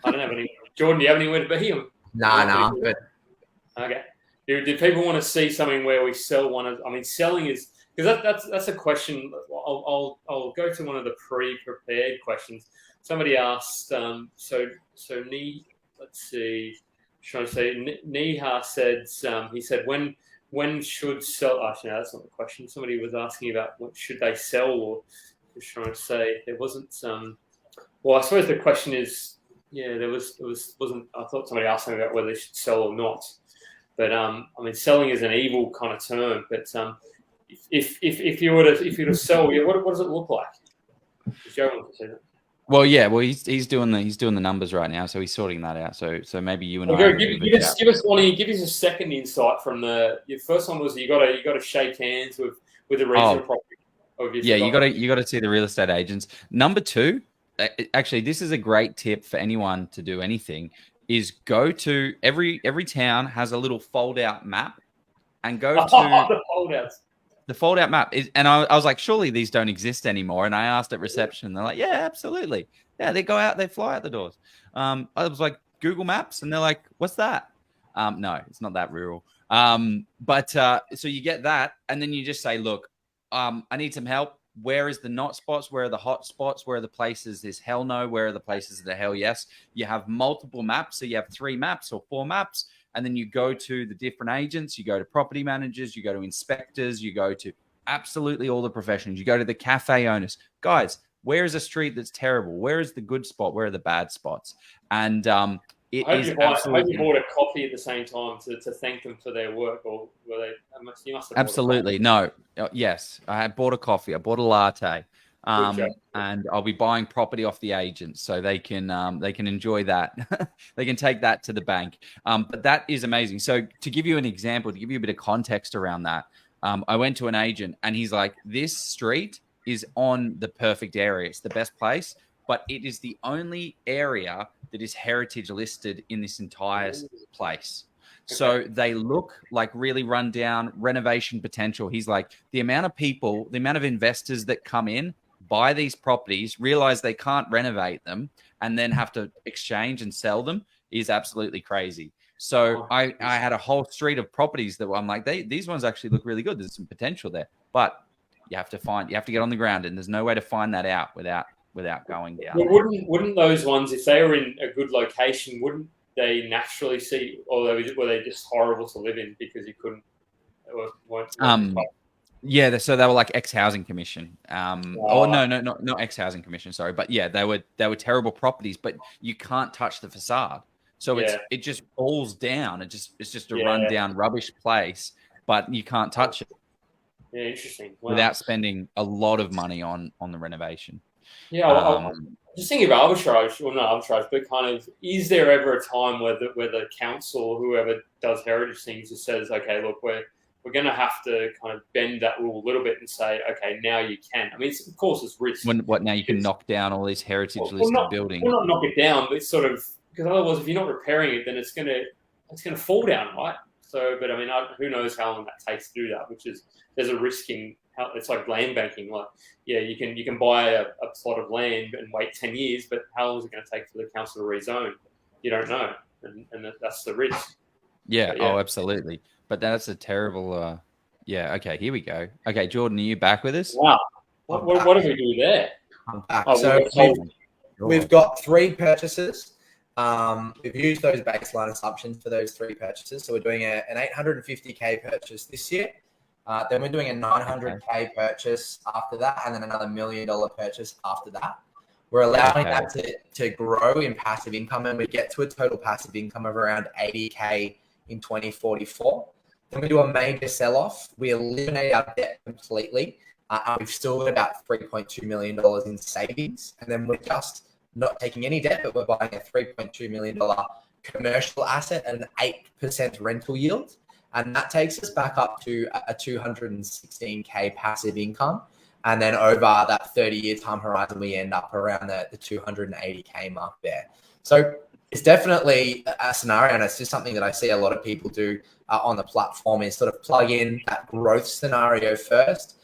I don't have any. Jordan, do you have anywhere to be? No, I'm good. Okay. Do people want to see something where we sell one of? I mean, selling is because that's a question. I'll go to one of the pre-prepared questions. Somebody asked. So let's see. Trying to say, Neha said. He said when should sell? Actually, no, that's not the question. Somebody was asking about what should they sell, or just trying to say there wasn't some. Well, I suppose the question is, there wasn't. I thought somebody asked me about whether they should sell or not. But I mean, selling is an evil kind of term. But if you were to sell, what does it look like? Joe wants to say that. Well, he's doing the numbers right now, so he's sorting that out. So maybe you and I give us a second insight from your first one was you got to shake hands with the regional property. You got to see the real estate agents. Number 2, actually, this is a great tip for anyone to do anything. Is go to every town has a little fold out map, and go to the fold outs. The fold out map is, and I was like, surely these don't exist anymore. And I asked at reception, they're like, yeah, absolutely. Yeah, they go out, they fly out the doors. I was like, Google Maps, and they're like, what's that? No, it's not that rural. But so you get that, and then you just say, look, I need some help. Where is the not spots? Where are the hot spots? Where are the places there's hell no? Where are the places that are hell yes? You have multiple maps. So you have 3 maps or 4 maps. And then you go to the different agents. You go to property managers. You go to inspectors. You go to absolutely all the professionals. You go to the cafe owners. Guys, where is a street that's terrible? Where is the good spot? Where are the bad spots? And It I is hope you bought a coffee at the same time to thank them for their work, or were they? You must have absolutely no. Yes, I bought a coffee. I bought a latte, Good and I'll be buying property off the agents so they can enjoy that. They can take that to the bank. But that is amazing. So to give you an example, to give you a bit of context around that, I went to an agent and he's like, "This street is on the perfect area. It's the best place, but it is the only area that is heritage listed in this entire place." So they look like really run down, renovation potential. He's like, the amount of people, the amount of investors that come in, buy these properties, realize they can't renovate them, and then have to exchange and sell them is absolutely crazy. So I had a whole street of properties that I'm like, these ones actually look really good. There's some potential there, but you have to get on the ground, and there's no way to find that out without going down. Well, wouldn't those ones, if they were in a good location, wouldn't they naturally see, or were they just horrible to live in because you couldn't? Yeah, so they were like ex-housing commission. Or no, not ex-housing commission. Sorry, but yeah, they were terrible properties, but you can't touch the facade, so it just falls down. It's just a run down rubbish place, but you can't touch it. Yeah, interesting. Without spending a lot of money on the renovation. Yeah, I'm just thinking of arbitrage, or not arbitrage, but kind of, is there ever a time where the council or whoever does heritage things just says, okay, look, we're going to have to kind of bend that rule a little bit and say, okay, now you can. I mean, of course, it's risk. Now you can knock down all these heritage listed buildings. Well, not knock it down, but sort of, because otherwise, if you're not repairing it, then it's going to fall down, right? So, but I mean, who knows how long that takes to do that? There's a risk in. It's like land banking. Like, yeah, you can buy a plot of land and wait 10 years, but how long is it going to take for the council to rezone? You don't know, and that's the risk. Yeah. Oh, absolutely. But that's a terrible. Yeah. Okay. Here we go. Okay, Jordan, are you back with us? Wow. What do we do there? I'm back. We've got 3 purchases. We've used those baseline assumptions for those 3 purchases. So we're doing an 850K purchase this year. Then we're doing a 900K purchase after that, and then another $1 million purchase after that. We're allowing that to grow in passive income, and we get to a total passive income of around 80K in 2044. Then we do a major sell-off. We eliminate our debt completely. We've still got about $3.2 million in savings, and then we're just not taking any debt, but we're buying a $3.2 million commercial asset at an 8% rental yield. And that takes us back up to a 216K passive income. And then over that 30-year time horizon, we end up around the 280K mark there. So it's definitely a scenario, and it's just something that I see a lot of people do on the platform, is sort of plug in that growth scenario first,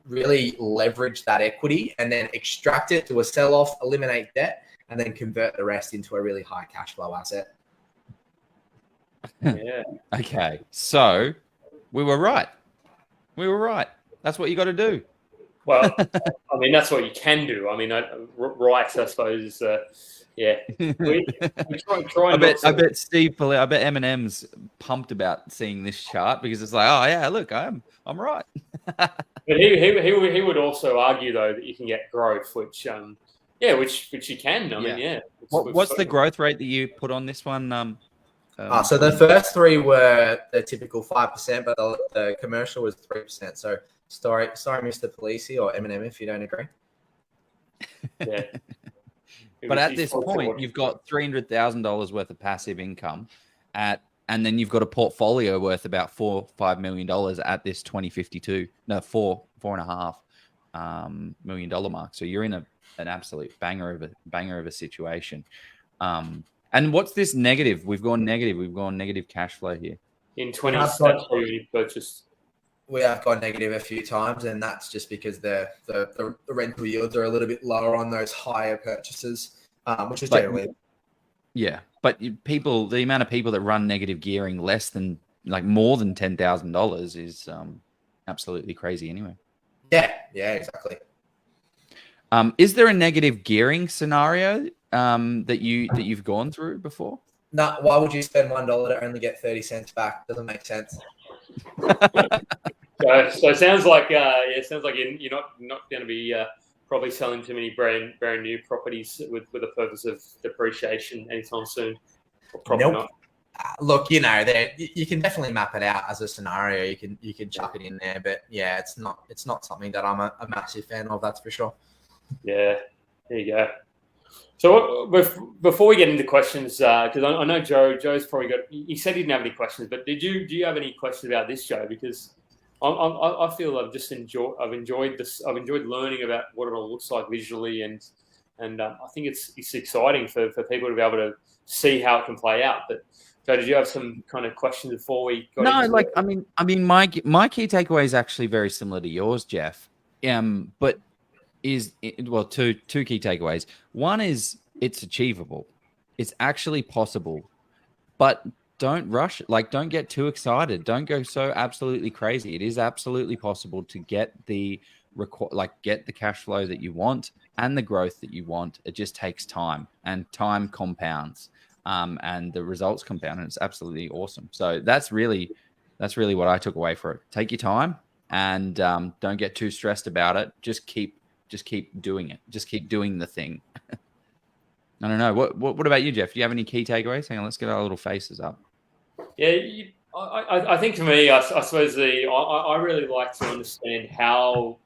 really leverage that equity, and then extract it to a sell-off, eliminate debt, and then convert the rest into a really high cash flow asset. Yeah. Okay, so we were right. That's what you got to do. Well, I mean, that's what you can do. I mean, right, I suppose. Yeah. We try I bet Steve, I bet Eminem's pumped about seeing this chart, because it's like, oh yeah, look, I'm right. But he would also argue, though, that you can get growth, which you can. I mean, yeah. What's the growth rate that you put on this one? So the first 3 were the typical 5%, but the commercial was 3%. So sorry, Mr. Polisi or Eminem, if you don't agree. Yeah. But at this point, you've got $300,000 worth of passive income, and then you've got a portfolio worth about $4-5 million at this 2052. No, $4.5 million mark. So you're in an absolute banger of a situation. And what's this negative? We've gone negative cash flow here. In 20, that's where we purchased. We have gone negative a few times, and that's just because the rental yields are a little bit lower on those higher purchases, which is generally. Yeah, but the amount of people that run negative gearing less than, like, more than $10,000 is absolutely crazy anyway. Yeah, exactly. Is there a negative gearing scenario that you've gone through before? No. Why would you spend $1 to only get 30 cents back? Doesn't make sense. So it sounds like you're not going to be probably selling too many brand new properties with the purpose of depreciation anytime soon. Or probably not. Look, you know, you can definitely map it out as a scenario. You can chuck it in there, but yeah, it's not something that I'm a massive fan of. That's for sure. Yeah, there you go. So before we get into questions, because I know Joe's probably got. He said he didn't have any questions, but do you have any questions about this, Joe? Because I feel I've enjoyed this. I've enjoyed learning about what it all looks like visually, and I think it's exciting for people to be able to see how it can play out. But Joe, did you have some kind of questions before we got into like it? I mean my key takeaway is actually very similar to yours, Jeff. But two key takeaways. One is it's achievable. It's actually possible. But don't rush it. Like, don't get too excited. Don't go so absolutely crazy. It is absolutely possible to get the get the cash flow that you want and the growth that you want. It just takes time, and time compounds. And the results compound, and it's absolutely awesome. So that's really what I took away for it. Take your time, and don't get too stressed about it. Just keep doing it. Just keep doing the thing. I don't know. What about you, Jeff? Do you have any key takeaways? Hang on, let's get our little faces up. Yeah, I think for me, I suppose I really like to understand how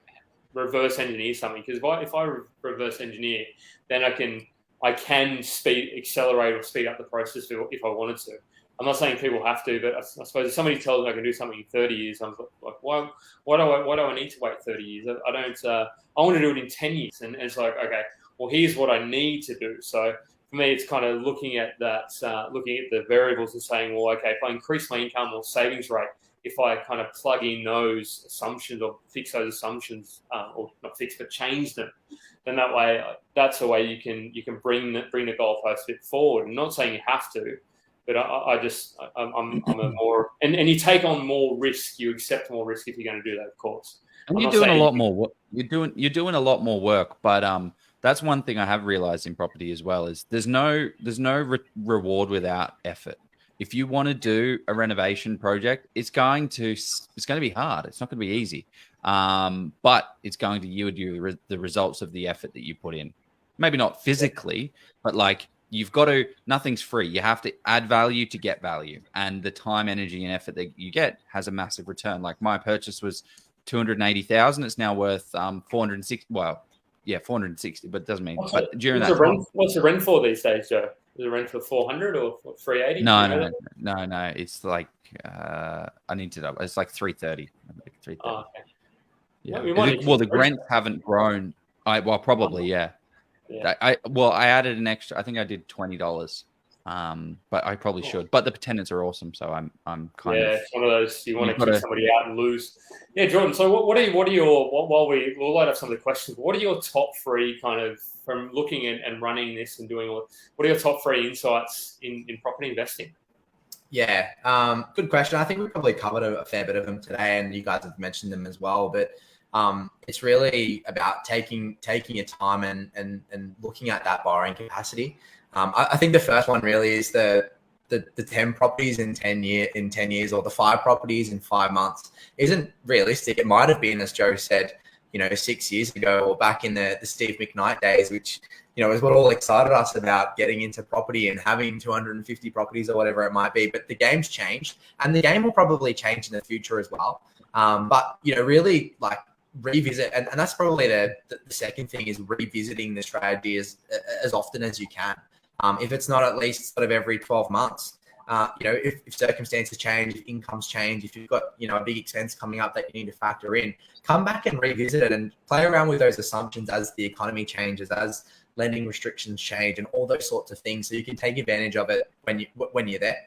reverse engineer something, because if I reverse engineer, then I can accelerate or speed up the process if I wanted to. I'm not saying people have to, but I suppose if somebody tells me I can do something in 30 years, I'm like, why do I need to wait 30 years? I don't. I want to do it in 10 years, and it's like, okay, well, here's what I need to do. So for me, it's kind of looking at that, looking at the variables and saying, well, okay, if I increase my income or savings rate, if I kind of plug in those assumptions or fix those assumptions, or not fix, but change them, then that way, that's the way you can bring the goalpost a bit forward. I'm not saying you have to, but I'm a more, and you take on more risk, you accept more risk if you're going to do that, of course. And you're doing a lot more. You're doing a lot more work, but that's one thing I have realized in property as well is there's no reward without effort. If you want to do a renovation project, it's going to be hard. It's not going to be easy, but it's going to yield you the results of the effort that you put in. Maybe not physically, but like you've got to. Nothing's free. You have to add value to get value, and the time, energy, and effort that you get has a massive return. Like my purchase was 280,000. It's now worth 460. Well, yeah, 460, but it doesn't mean. But during that time, what's the rent for these days, Joe? Is it rent for 400 or 380? No. It's like I need to double. It's like 330. Like 330. Oh, okay. Yeah. Well, the rents haven't grown. Probably, yeah. I added an extra. I think I did $20. But I probably should. But the tenants are awesome, so I'm kind of. It's one of those you want to kick somebody out and lose. Yeah, Jordan. So what are your while we'll load up some of the questions? What are your top three kind of from looking and running this and doing what are your top three insights in property investing? Yeah, good question. I think we probably covered a fair bit of them today, and you guys have mentioned them as well. But it's really about taking your time and looking at that borrowing capacity. I think the first one really is the 10 properties in 10 years or the 5 properties in 5 months isn't realistic. It might have been, as Joe said, 6 years ago or back in the Steve McKnight days, which, is what all excited us about getting into property and having 250 properties or whatever it might be. But the game's changed, and the game will probably change in the future as well. But, really like revisit, and that's probably the second thing is revisiting the strategy as often as you can. If it's not at least sort of every 12 months, if circumstances change, if incomes change, if you've got, a big expense coming up that you need to factor in, come back and revisit it and play around with those assumptions as the economy changes, as lending restrictions change and all those sorts of things. So you can take advantage of it when you're there.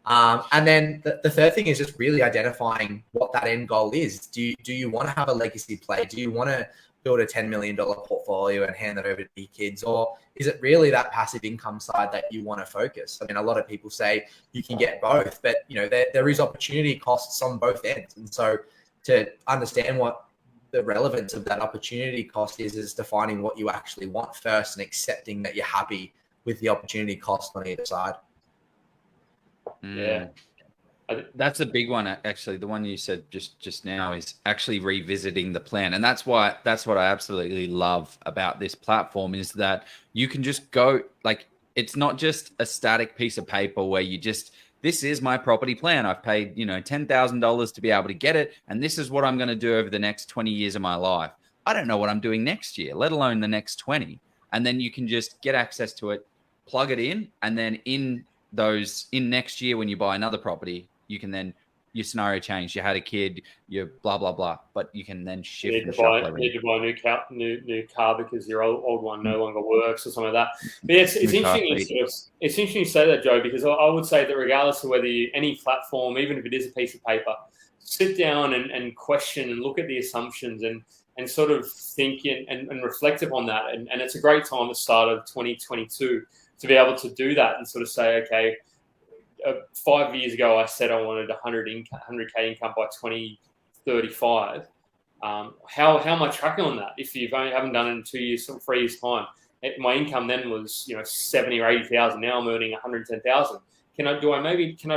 And then the third thing is just really identifying what that end goal is. Do you want to have a legacy play? Do you want to build a $10 million portfolio and hand that over to your kids? Or is it really that passive income side that you want to focus? I mean, a lot of people say you can get both, but there is opportunity costs on both ends. And so to understand what the relevance of that opportunity cost is defining what you actually want first and accepting that you're happy with the opportunity cost on either side. Yeah. That's a big one, actually. The one you said just now is actually revisiting the plan. And that's what I absolutely love about this platform is that you can just go, like, it's not just a static piece of paper where you just, this is my property plan. I've paid, $10,000 to be able to get it. And this is what I'm going to do over the next 20 years of my life. I don't know what I'm doing next year, let alone the next 20. And then you can just get access to it, plug it in. And then in next year, when you buy another property, you can then, your scenario changed. You had a kid, you blah, blah, blah. But you can then shift. You need to buy a new car because your old one no longer works or something like that. But yeah, it's interesting. It's interesting you say that, Joe, because I would say that regardless of whether any platform, even if it is a piece of paper, sit down and question and look at the assumptions and sort of think and reflect upon that. And it's a great time at the start of 2022 to be able to do that and sort of say, okay, 5 years ago, I said I wanted 100K income by 2035. How am I tracking on that? If you haven't done it in 2 years, 3 years time, my income then was 70 or 80,000. Now I'm earning 110,000. Can I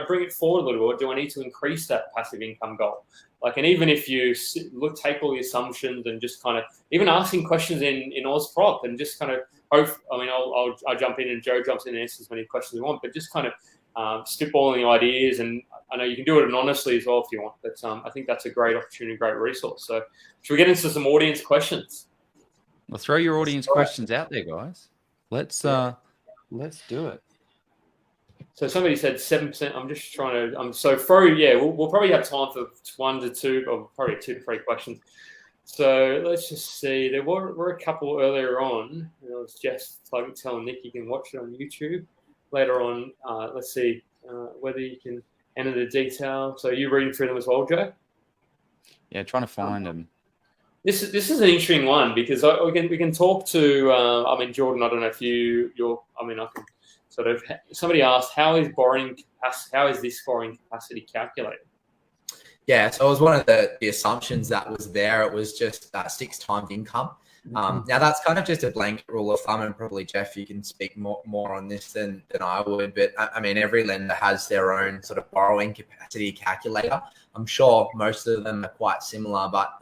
bring it forward a little bit? Or do I need to increase that passive income goal? And even if you take all the assumptions and just kind of even asking questions in AusProp and just kind of I'll jump in and Joe jumps in and answers as many questions you want, but just kind of spitballing the ideas, and I know you can do it anonymously as well if you want, but I think that's a great opportunity, great resource. So should we get into some audience questions? Well, throw your audience questions out there, guys. Let's do it. So somebody said 7%. I'm just trying to. We'll probably have time for 1 to 2, or probably 2 to 3 questions. So let's just see. There were a couple earlier on. It was just telling Nick you can watch it on YouTube later on. Let's see whether you can enter the detail. So you reading through them as well, Joe? Yeah, trying to find them. This is an interesting one because we can talk to. Jordan. I don't know if I can sort of. Somebody asked, how is this borrowing capacity calculated? Yeah, so it was one of the assumptions that was there. It was just 6 times income. Now that's kind of just a blanket rule of thumb, and probably Jeff, you can speak more on this than I would. But every lender has their own sort of borrowing capacity calculator. I'm sure most of them are quite similar, but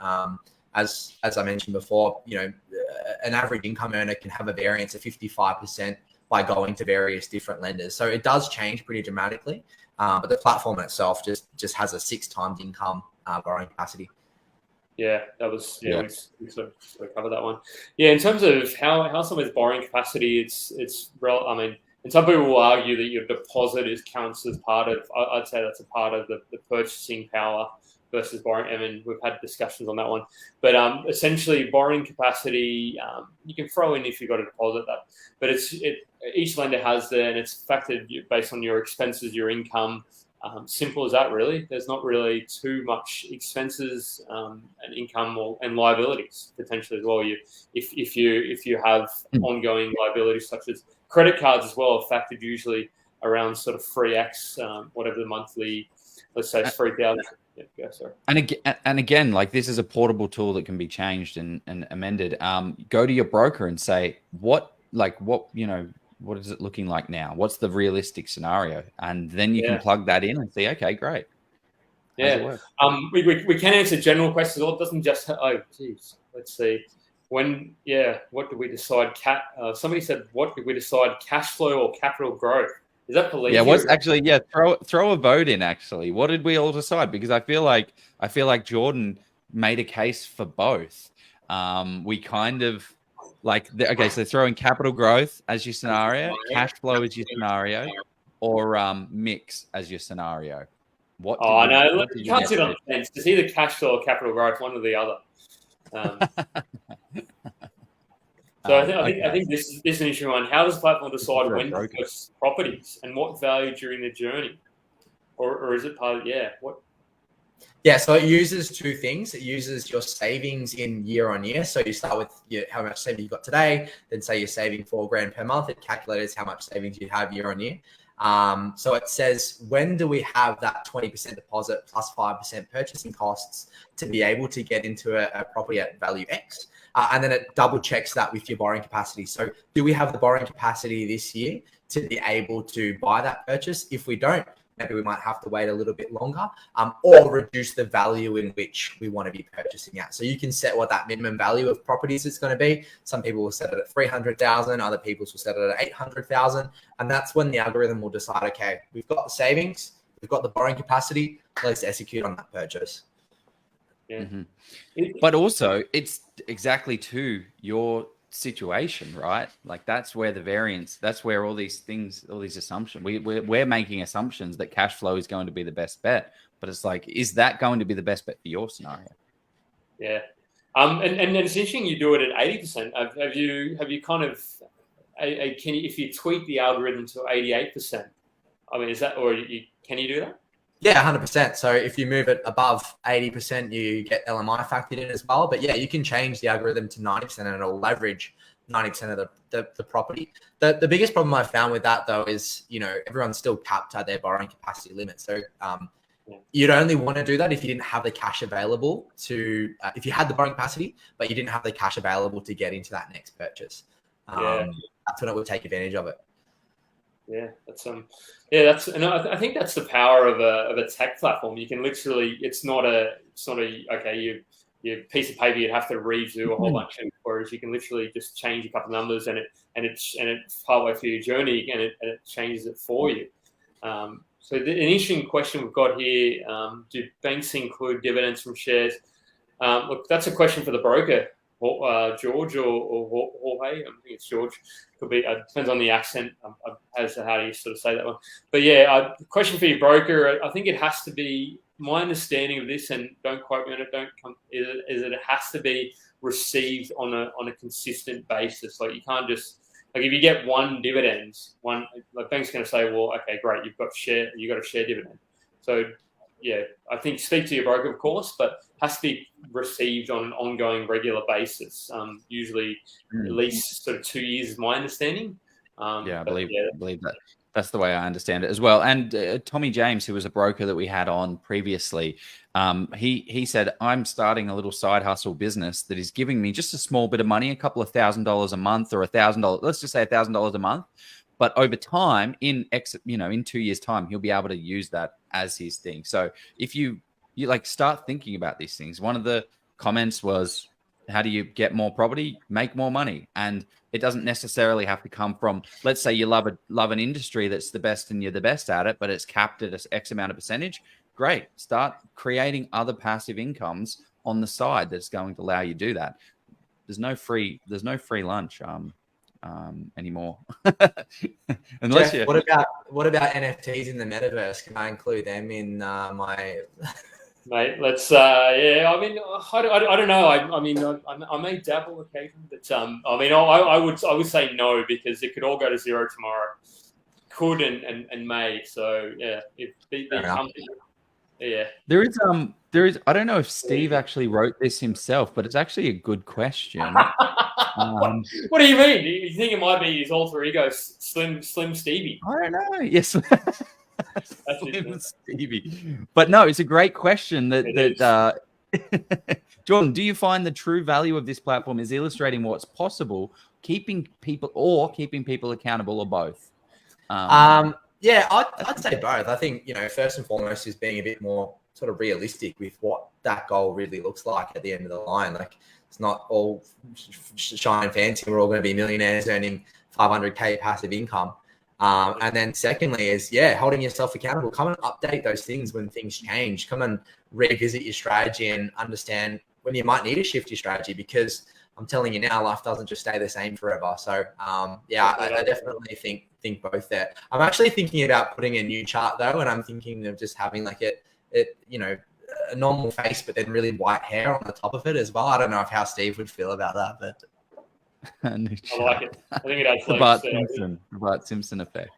as I mentioned before, an average income earner can have a variance of 55% by going to various different lenders. So it does change pretty dramatically. But the platform itself just has a 6 times income borrowing capacity. Yeah, that was we sort of covered that one. Yeah, in terms of how someone's borrowing capacity, it's and some people will argue that your deposit counts as part of. I'd say that's a part of the purchasing power versus borrowing. We've had discussions on that one, but essentially borrowing capacity you can throw in if you've got a deposit but each lender has there, and it's factored based on your expenses, your income. Simple as that, really. There's not really too much expenses and income and liabilities potentially as well. If you have ongoing liabilities such as credit cards as well, are factored usually around sort of 3x, whatever the monthly, let's say it's 3,000. Yeah, sorry. And again, this is a portable tool that can be changed and amended. Go to your broker and say, what is it looking like now? What's the realistic scenario? And then you can plug that in and see, okay, great. Yeah. We can answer general questions. It doesn't just, let's see. What do we decide? Somebody said, what did we decide, cash flow or capital growth? Is that for throw a vote in, actually. What did we all decide? Because I feel like Jordan made a case for both. We kind of so throw in capital growth as your scenario, cash flow as your scenario, or mix as your scenario. You can't sit on the fence. It's either cash flow or capital growth, one or the other. So I think this is an interesting one. How does the platform decide when to purchase properties and what value during the journey? Or is it part of, what? Yeah, so it uses 2 things. It uses your savings in year on year. So you start with how much savings you've got today, then say you're saving $4,000 per month. It calculates how much savings you have year on year. So it says, when do we have that 20% deposit plus 5% purchasing costs to be able to get into a property at value X? And then it double checks that with your borrowing capacity. So do we have the borrowing capacity this year to be able to buy that purchase? If we don't, maybe we might have to wait a little bit longer, or reduce the value in which we want to be purchasing at. So you can set what that minimum value of properties is going to be. Some people will set it at 300,000, other people will set it at 800,000. And that's when the algorithm will decide, okay, we've got the savings, we've got the borrowing capacity, let's execute on that purchase. Yeah. But also it's exactly to your situation, right? Like that's where the variance, that's where all these things, all these assumptions, we're making assumptions that cash flow is going to be the best bet, but it's like, is that going to be the best bet for your scenario? Yeah. And it's interesting you do it at 80%. Have you kind of, can you, if you tweak the algorithm to 88%, I mean, is that, or can you do that? Yeah, 100%. So if you move it above 80%, you get LMI factored in as well. But yeah, you can change the algorithm to 90% and it'll leverage 90% of the property. The biggest problem I found with that though is, everyone's still capped at their borrowing capacity limit. So you'd only want to do that if you didn't have the cash available to, if you had the borrowing capacity, but you didn't have the cash available to get into that next purchase. That's when it would take advantage of it. Yeah, and I think that's the power of a tech platform. You can literally, it's not a okay, your piece of paper you'd have to redo a whole bunch of, whereas you can literally just change a couple of numbers and it's partway through your journey and it changes it for you. So an interesting question we've got here: do banks include dividends from shares? Look, that's a question for the broker. George or Jorge. I think it's George. Could be. Depends on the accent as to how you sort of say that one. But yeah, question for your broker. I think it has to be. My understanding of this, and don't quote me on it. Is that it has to be received on a consistent basis. Like you can't just if you get one dividend, the bank's going to say, well, okay, great, you got a share dividend. So yeah, I think speak to your broker, of course, but has to be received on an ongoing, regular basis. Usually, at least sort of 2 years is my understanding. I believe that. That's the way I understand it as well. And Tommy James, who was a broker that we had on previously, he said, I'm starting a little side hustle business that is giving me just a small bit of money, a couple of $1,000 a month or $1,000. Let's just say $1,000 a month. But over time, in 2 years' time, he'll be able to use that as his thing. So if you like start thinking about these things, one of the comments was, how do you get more property? Make more money. And it doesn't necessarily have to come from, let's say you love an industry that's the best and you're the best at it, but it's capped at X amount of percentage. Great. Start creating other passive incomes on the side that's going to allow you to do that. There's no free lunch anymore. Unless Jeff, what about NFTs in the metaverse? Can I include them in my Mate, let's. I mean, I don't know. I may dabble occasionally, but I would say no, because it could all go to zero tomorrow. Could and may. So yeah, yeah. There is. I don't know if Steve actually wrote this himself, but it's actually a good question. What do you mean? You think it might be his alter ego, Slim Stevie? I don't know. Yes. Slim Stevie. But no, it's a great question that Jordan, do you find the true value of this platform is illustrating what's possible, keeping people accountable, or both? Yeah, I'd say both. I think, first and foremost is being a bit more sort of realistic with what that goal really looks like at the end of the line. Like, it's not all shine fancy. We're all going to be millionaires earning 500K passive income. And then secondly is, holding yourself accountable. Come and update those things when things change. Come and revisit your strategy and understand when you might need to shift your strategy, because I'm telling you now, life doesn't just stay the same forever. So, I definitely think both there. I'm actually thinking about putting a new chart though, and I'm thinking of just having like a normal face, but then really white hair on the top of it as well. I don't know how Steve would feel about that, but I like it. I think it adds the Bart Simpson effect.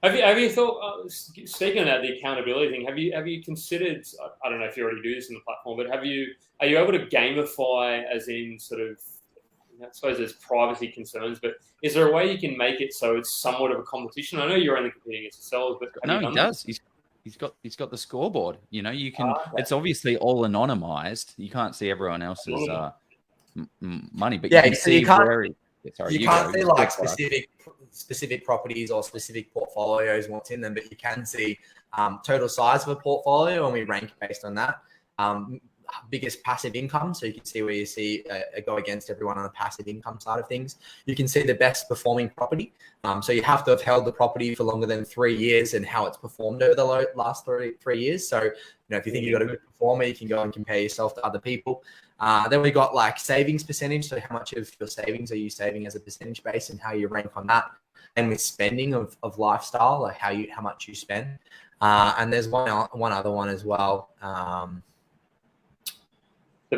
Have you thought? Speaking of that, the accountability thing, have you considered? I don't know if you already do this in the platform, but are you able to gamify, as in sort of? I suppose there's privacy concerns, but is there a way you can make it so it's somewhat of a competition? I know you're only competing against yourselves, but no, he does. He's got the scoreboard. You can. Okay. It's obviously all anonymized. You can't see everyone else's money, but you can see where. Sorry, you can't see like specific properties or specific portfolios and what's in them, but you can see total size of a portfolio, and we rank based on that. Biggest passive income, so you can see where you see go against everyone on the passive income side of things. You can see the best performing property, so you have to have held the property for longer than 3 years and how it's performed over the last three years. So if you think you've got a good performer, you can go and compare yourself to other people. Then we got like savings percentage, so how much of your savings are you saving as a percentage base and how you rank on that. And with spending of lifestyle, like how much you spend. And there's one other one as well. The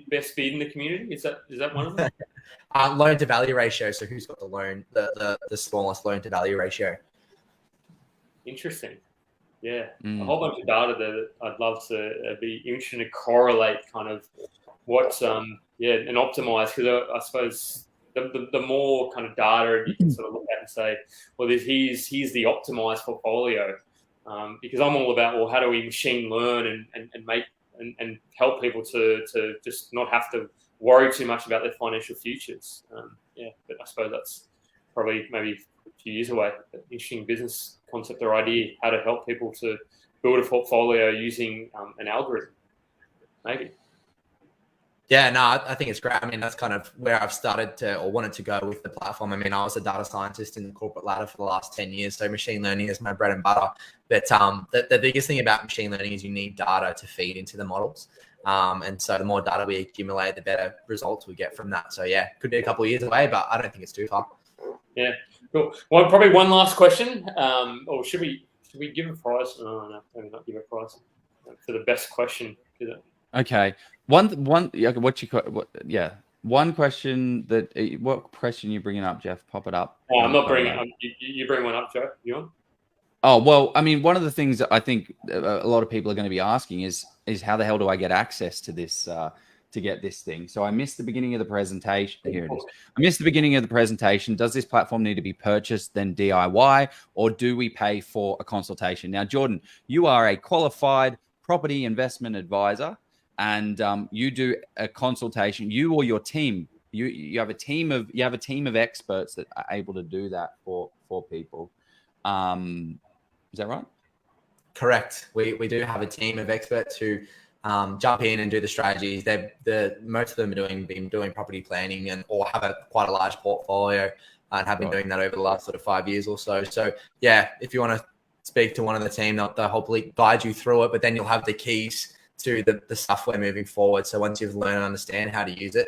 best speed in the community, is that one of them? Loan to value ratio. So who's got the smallest loan to value ratio? Interesting. Yeah, a whole bunch of data that I'd love to be interested to correlate kind of what's and optimize, because I suppose the more kind of data you can sort of look at and say, well, here's the optimized portfolio, because I'm all about, well, how do we machine learn and make and help people to just not have to worry too much about their financial futures. But I suppose that's probably maybe a few years away. An interesting business concept or idea, how to help people to build a portfolio using an algorithm, maybe. Yeah, no, I think it's great. I mean, that's kind of where I've started to or wanted to go with the platform. I mean, I was a data scientist in the corporate ladder for the last 10 years. So machine learning is my bread and butter. But the biggest thing about machine learning is you need data to feed into the models. And so the more data we accumulate, the better results we get from that. So yeah, could be a couple of years away, but I don't think it's too far. Yeah, cool. Well, probably one last question. Or should we give a prize? Oh, no, maybe not give a prize for the best question. Okay. One question what question are you bringing up, Jeff? Pop it up. I'm not bringing it up. You bring one up, Joe. You on? Oh, well, I mean, one of the things that I think a lot of people are going to be asking is how the hell do I get access to this, to get this thing? So I missed the beginning of the presentation. Here it is. I missed the beginning of the presentation. Does this platform need to be purchased, then DIY, or do we pay for a consultation? Now, Jordan, you are a qualified property investment advisor, and you do a consultation. You or your team, you have a team of experts that are able to do that for people. Is that right? Correct. We do have a team of experts who jump in and do the strategies. Most of them been doing property planning or have quite a large portfolio and have been doing that over the last sort of 5 years or so. So yeah, if you want to speak to one of the team, they'll hopefully guide you through it, but then you'll have the keys to the software moving forward. So once you've learned and understand how to use it,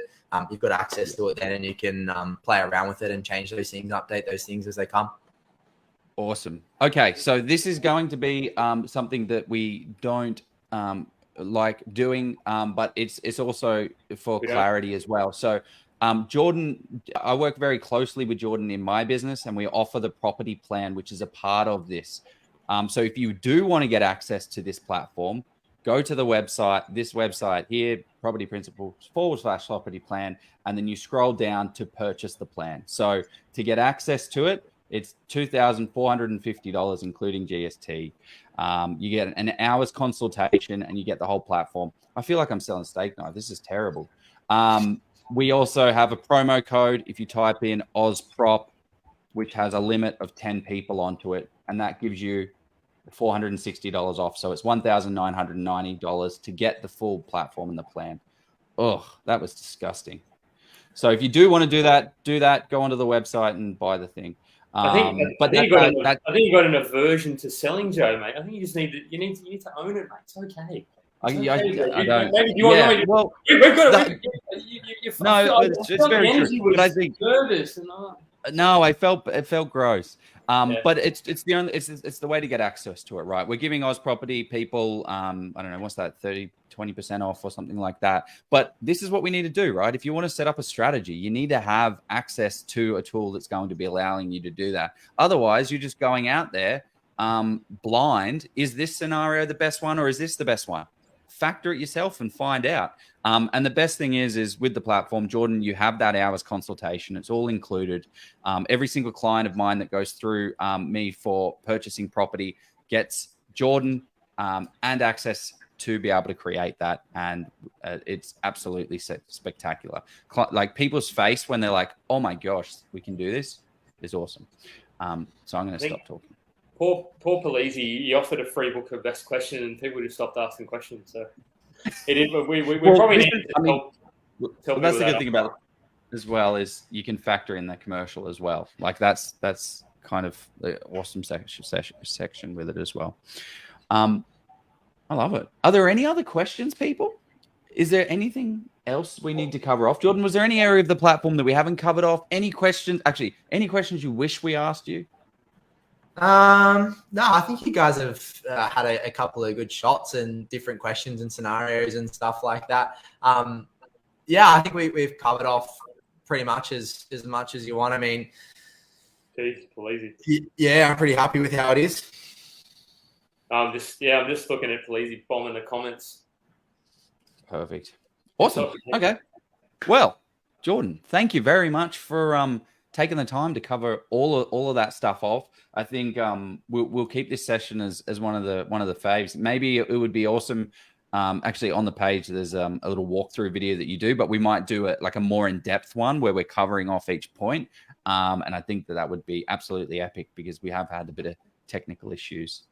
you've got access to it then, and you can play around with it and change those things, update those things as they come. Awesome. Okay, so this is going to be something that we don't like doing, but it's also for clarity as well. So Jordan, I work very closely with Jordan in my business, and we offer the property plan, which is a part of this. So if you do want to get access to this platform, go to the website, this website here, Property Principles /property plan, and then you scroll down to purchase the plan. So to get access to it, it's $2,450, including GST. You get an hour's consultation, and you get the whole platform. I feel like I'm selling steak knife. This is terrible. We also have a promo code if you type in OzProp, which has a limit of 10 people onto it, and that gives you $460 off. So it's $1,990 to get the full platform and the plan. Oh, that was disgusting. So if you do want to do that, go onto the website and buy the thing. I think you got an aversion to selling, Joe, mate. I think you just need to own it, mate. It's okay. I don't. It's very true. But I think nervous and no, it felt gross. But it's the way to get access to it, right? We're giving Oz Property people, I don't know, what's that, 20% off or something like that. But this is what we need to do, right? If you want to set up a strategy, you need to have access to a tool that's going to be allowing you to do that. Otherwise, you're just going out there blind. Is this scenario the best one, or is this the best one? Factor it yourself and find out. And the best thing is with the platform, Jordan, you have that hour's consultation. It's all included. Every single client of mine that goes through me for purchasing property gets Jordan and access to be able to create that, and it's absolutely spectacular. Like people's face when they're like, "Oh my gosh, we can do this," is awesome. So I'm going to stop talking. Poor Polizzi, he offered a free book of best question, and people just stopped asking questions. So it is. We probably need to help. Well, that's the good thing about it as well, is you can factor in the commercial as well. Like that's kind of the awesome section with it as well. I love it. Are there any other questions, people? Is there anything else we need to cover off? Jordan, was there any area of the platform that we haven't covered off? Any questions? Actually, any questions you wish we asked you? No, I think you guys have had a couple of good shots and different questions and scenarios and stuff like that. Yeah, I think we've covered off pretty much as much as you want. I mean, yeah, I'm pretty happy with how it is. I'm just looking at Polizzi bombing the comments. Perfect. Awesome. Okay. Well, Jordan, thank you very much for taking the time to cover all of that stuff off. I think we'll keep this session as one of the faves. Maybe it would be awesome. Actually, on the page, there's a little walkthrough video that you do, but we might do it like a more in-depth one where we're covering off each point. And I think that would be absolutely epic because we have had a bit of technical issues.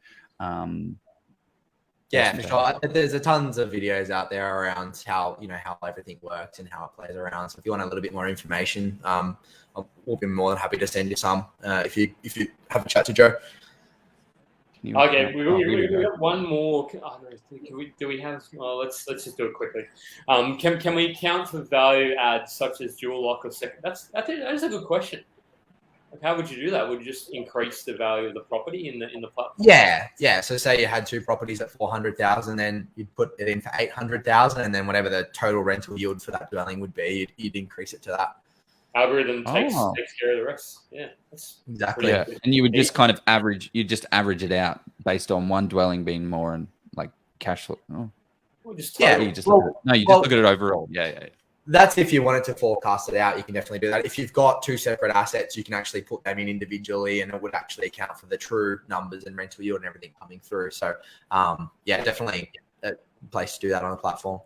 Yeah, for sure. There's tons of videos out there around how everything works and how it plays around. So if you want a little bit more information, we'll be more than happy to send you some if you have a chat to Joe. Okay, we got one more. Do we have? Well, let's just do it quickly. Can we count for value adds such as dual lock or second? That is a good question. Like, how would you do that? Would you just increase the value of the property in the platform? Yeah. So say you had two properties at 400,000, then you'd put it in for 800,000, and then whatever the total rental yield for that dwelling would be, you'd increase it to that. Algorithm takes care of the rest. Yeah, that's exactly. Yeah, and you would just kind of average it out based on one dwelling being more and like cash flow. Oh. You just look at it overall. Yeah. That's if you wanted to forecast it out, you can definitely do that. If you've got two separate assets, you can actually put them in individually, and it would actually account for the true numbers and rental yield and everything coming through. So, definitely a place to do that on the platform.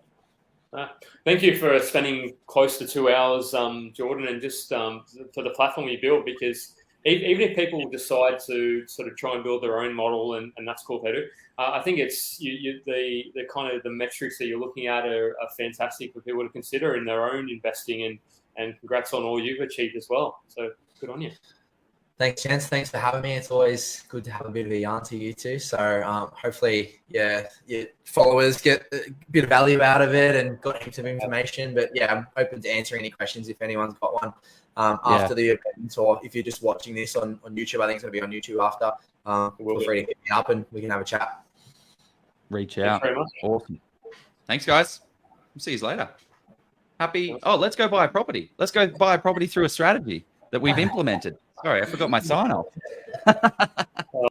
Thank you for spending close to 2 hours, Jordan, and just for the platform you build, because even if people decide to sort of try and build their own model, and that's cool if they do, I think it's the kind of the metrics that you're looking at are fantastic for people to consider in their own investing, and congrats on all you've achieved as well. So good on you. Thanks, Chance. Thanks for having me. It's always good to have a bit of a yarn to you two. So hopefully, your followers get a bit of value out of it and got heaps of information. But yeah, I'm open to answering any questions if anyone's got one after the event, or if you're just watching this on YouTube. I think it's going to be on YouTube after. Feel free to hit me up and we can have a chat. Reach out. Awesome. Thanks, guys. We'll see you later. Happy. Oh, let's go buy a property. Let's go buy a property through a strategy that we've implemented. Sorry, I forgot my sign off.